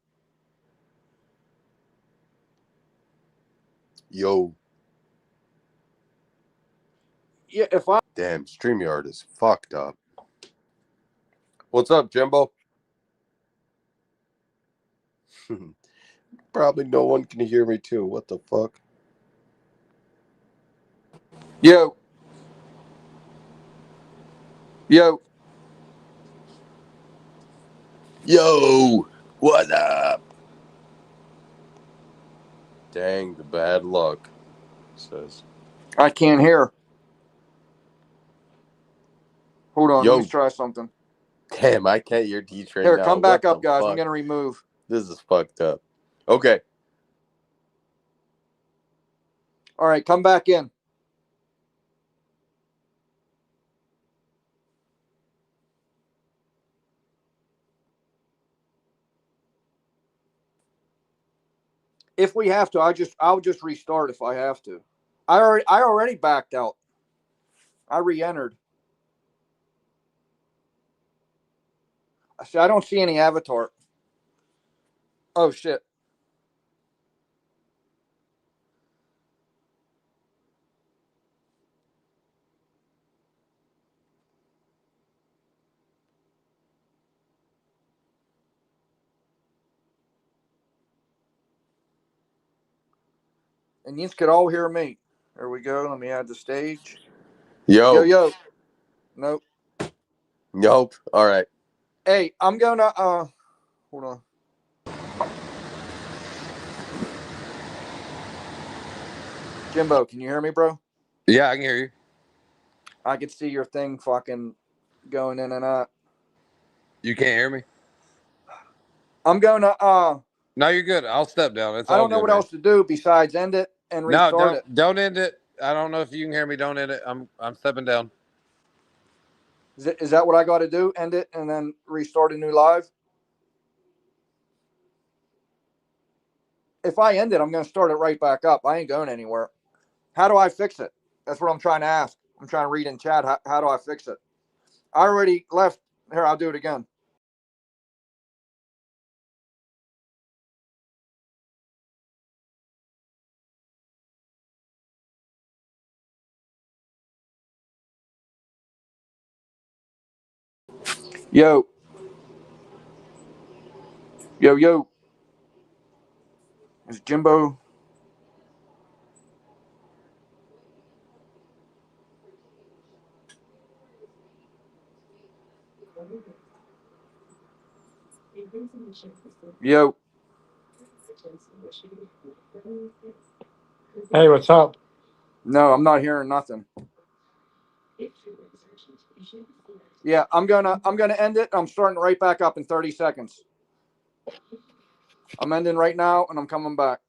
Yo. Yeah, if I Damn, StreamYard is fucked up. What's up, Jimbo? Probably no one can hear me, too. What the fuck? yo yo Yo. What up? Dang, the bad luck, says. I can't hear. Hold on, Yo. let me try something. Damn, I can't hear Deech right Here, now. come back What up, the guys. I'm fuck? gonna remove. This is fucked up. Okay. All right, come back in. If we have to, I'll just restart if I have to. I already backed out. I re-entered. I don't see any avatar. Oh shit. And you could all hear me. There we go. Let me add the stage. Yo. Yo. Nope. Nope. All right. Hey, I'm gonna hold on. Jimbo, can you hear me, bro? Yeah, I can hear you. I can see your thing fucking going in and out. You can't hear me? I'm gonna No, you're good. I'll step down. It's I all don't know good, what man. else to do besides end it and No, restart it. don't end it. I don't know if you can hear me. Don't end it. I'm stepping down. Is that what I got to do? End it and then restart a new live? If I end it, I'm going to start it right back up. I ain't going anywhere. How do I fix it? That's what I'm trying to ask. I'm trying to read in chat. How do I fix it? I already left. Here, I'll do it again. Yo. Yo. Is Jimbo? Yo. Hey, what's up? No, I'm not hearing nothing. Yeah, I'm gonna end it. I'm starting right back up in 30 seconds. I'm ending right now and I'm coming back.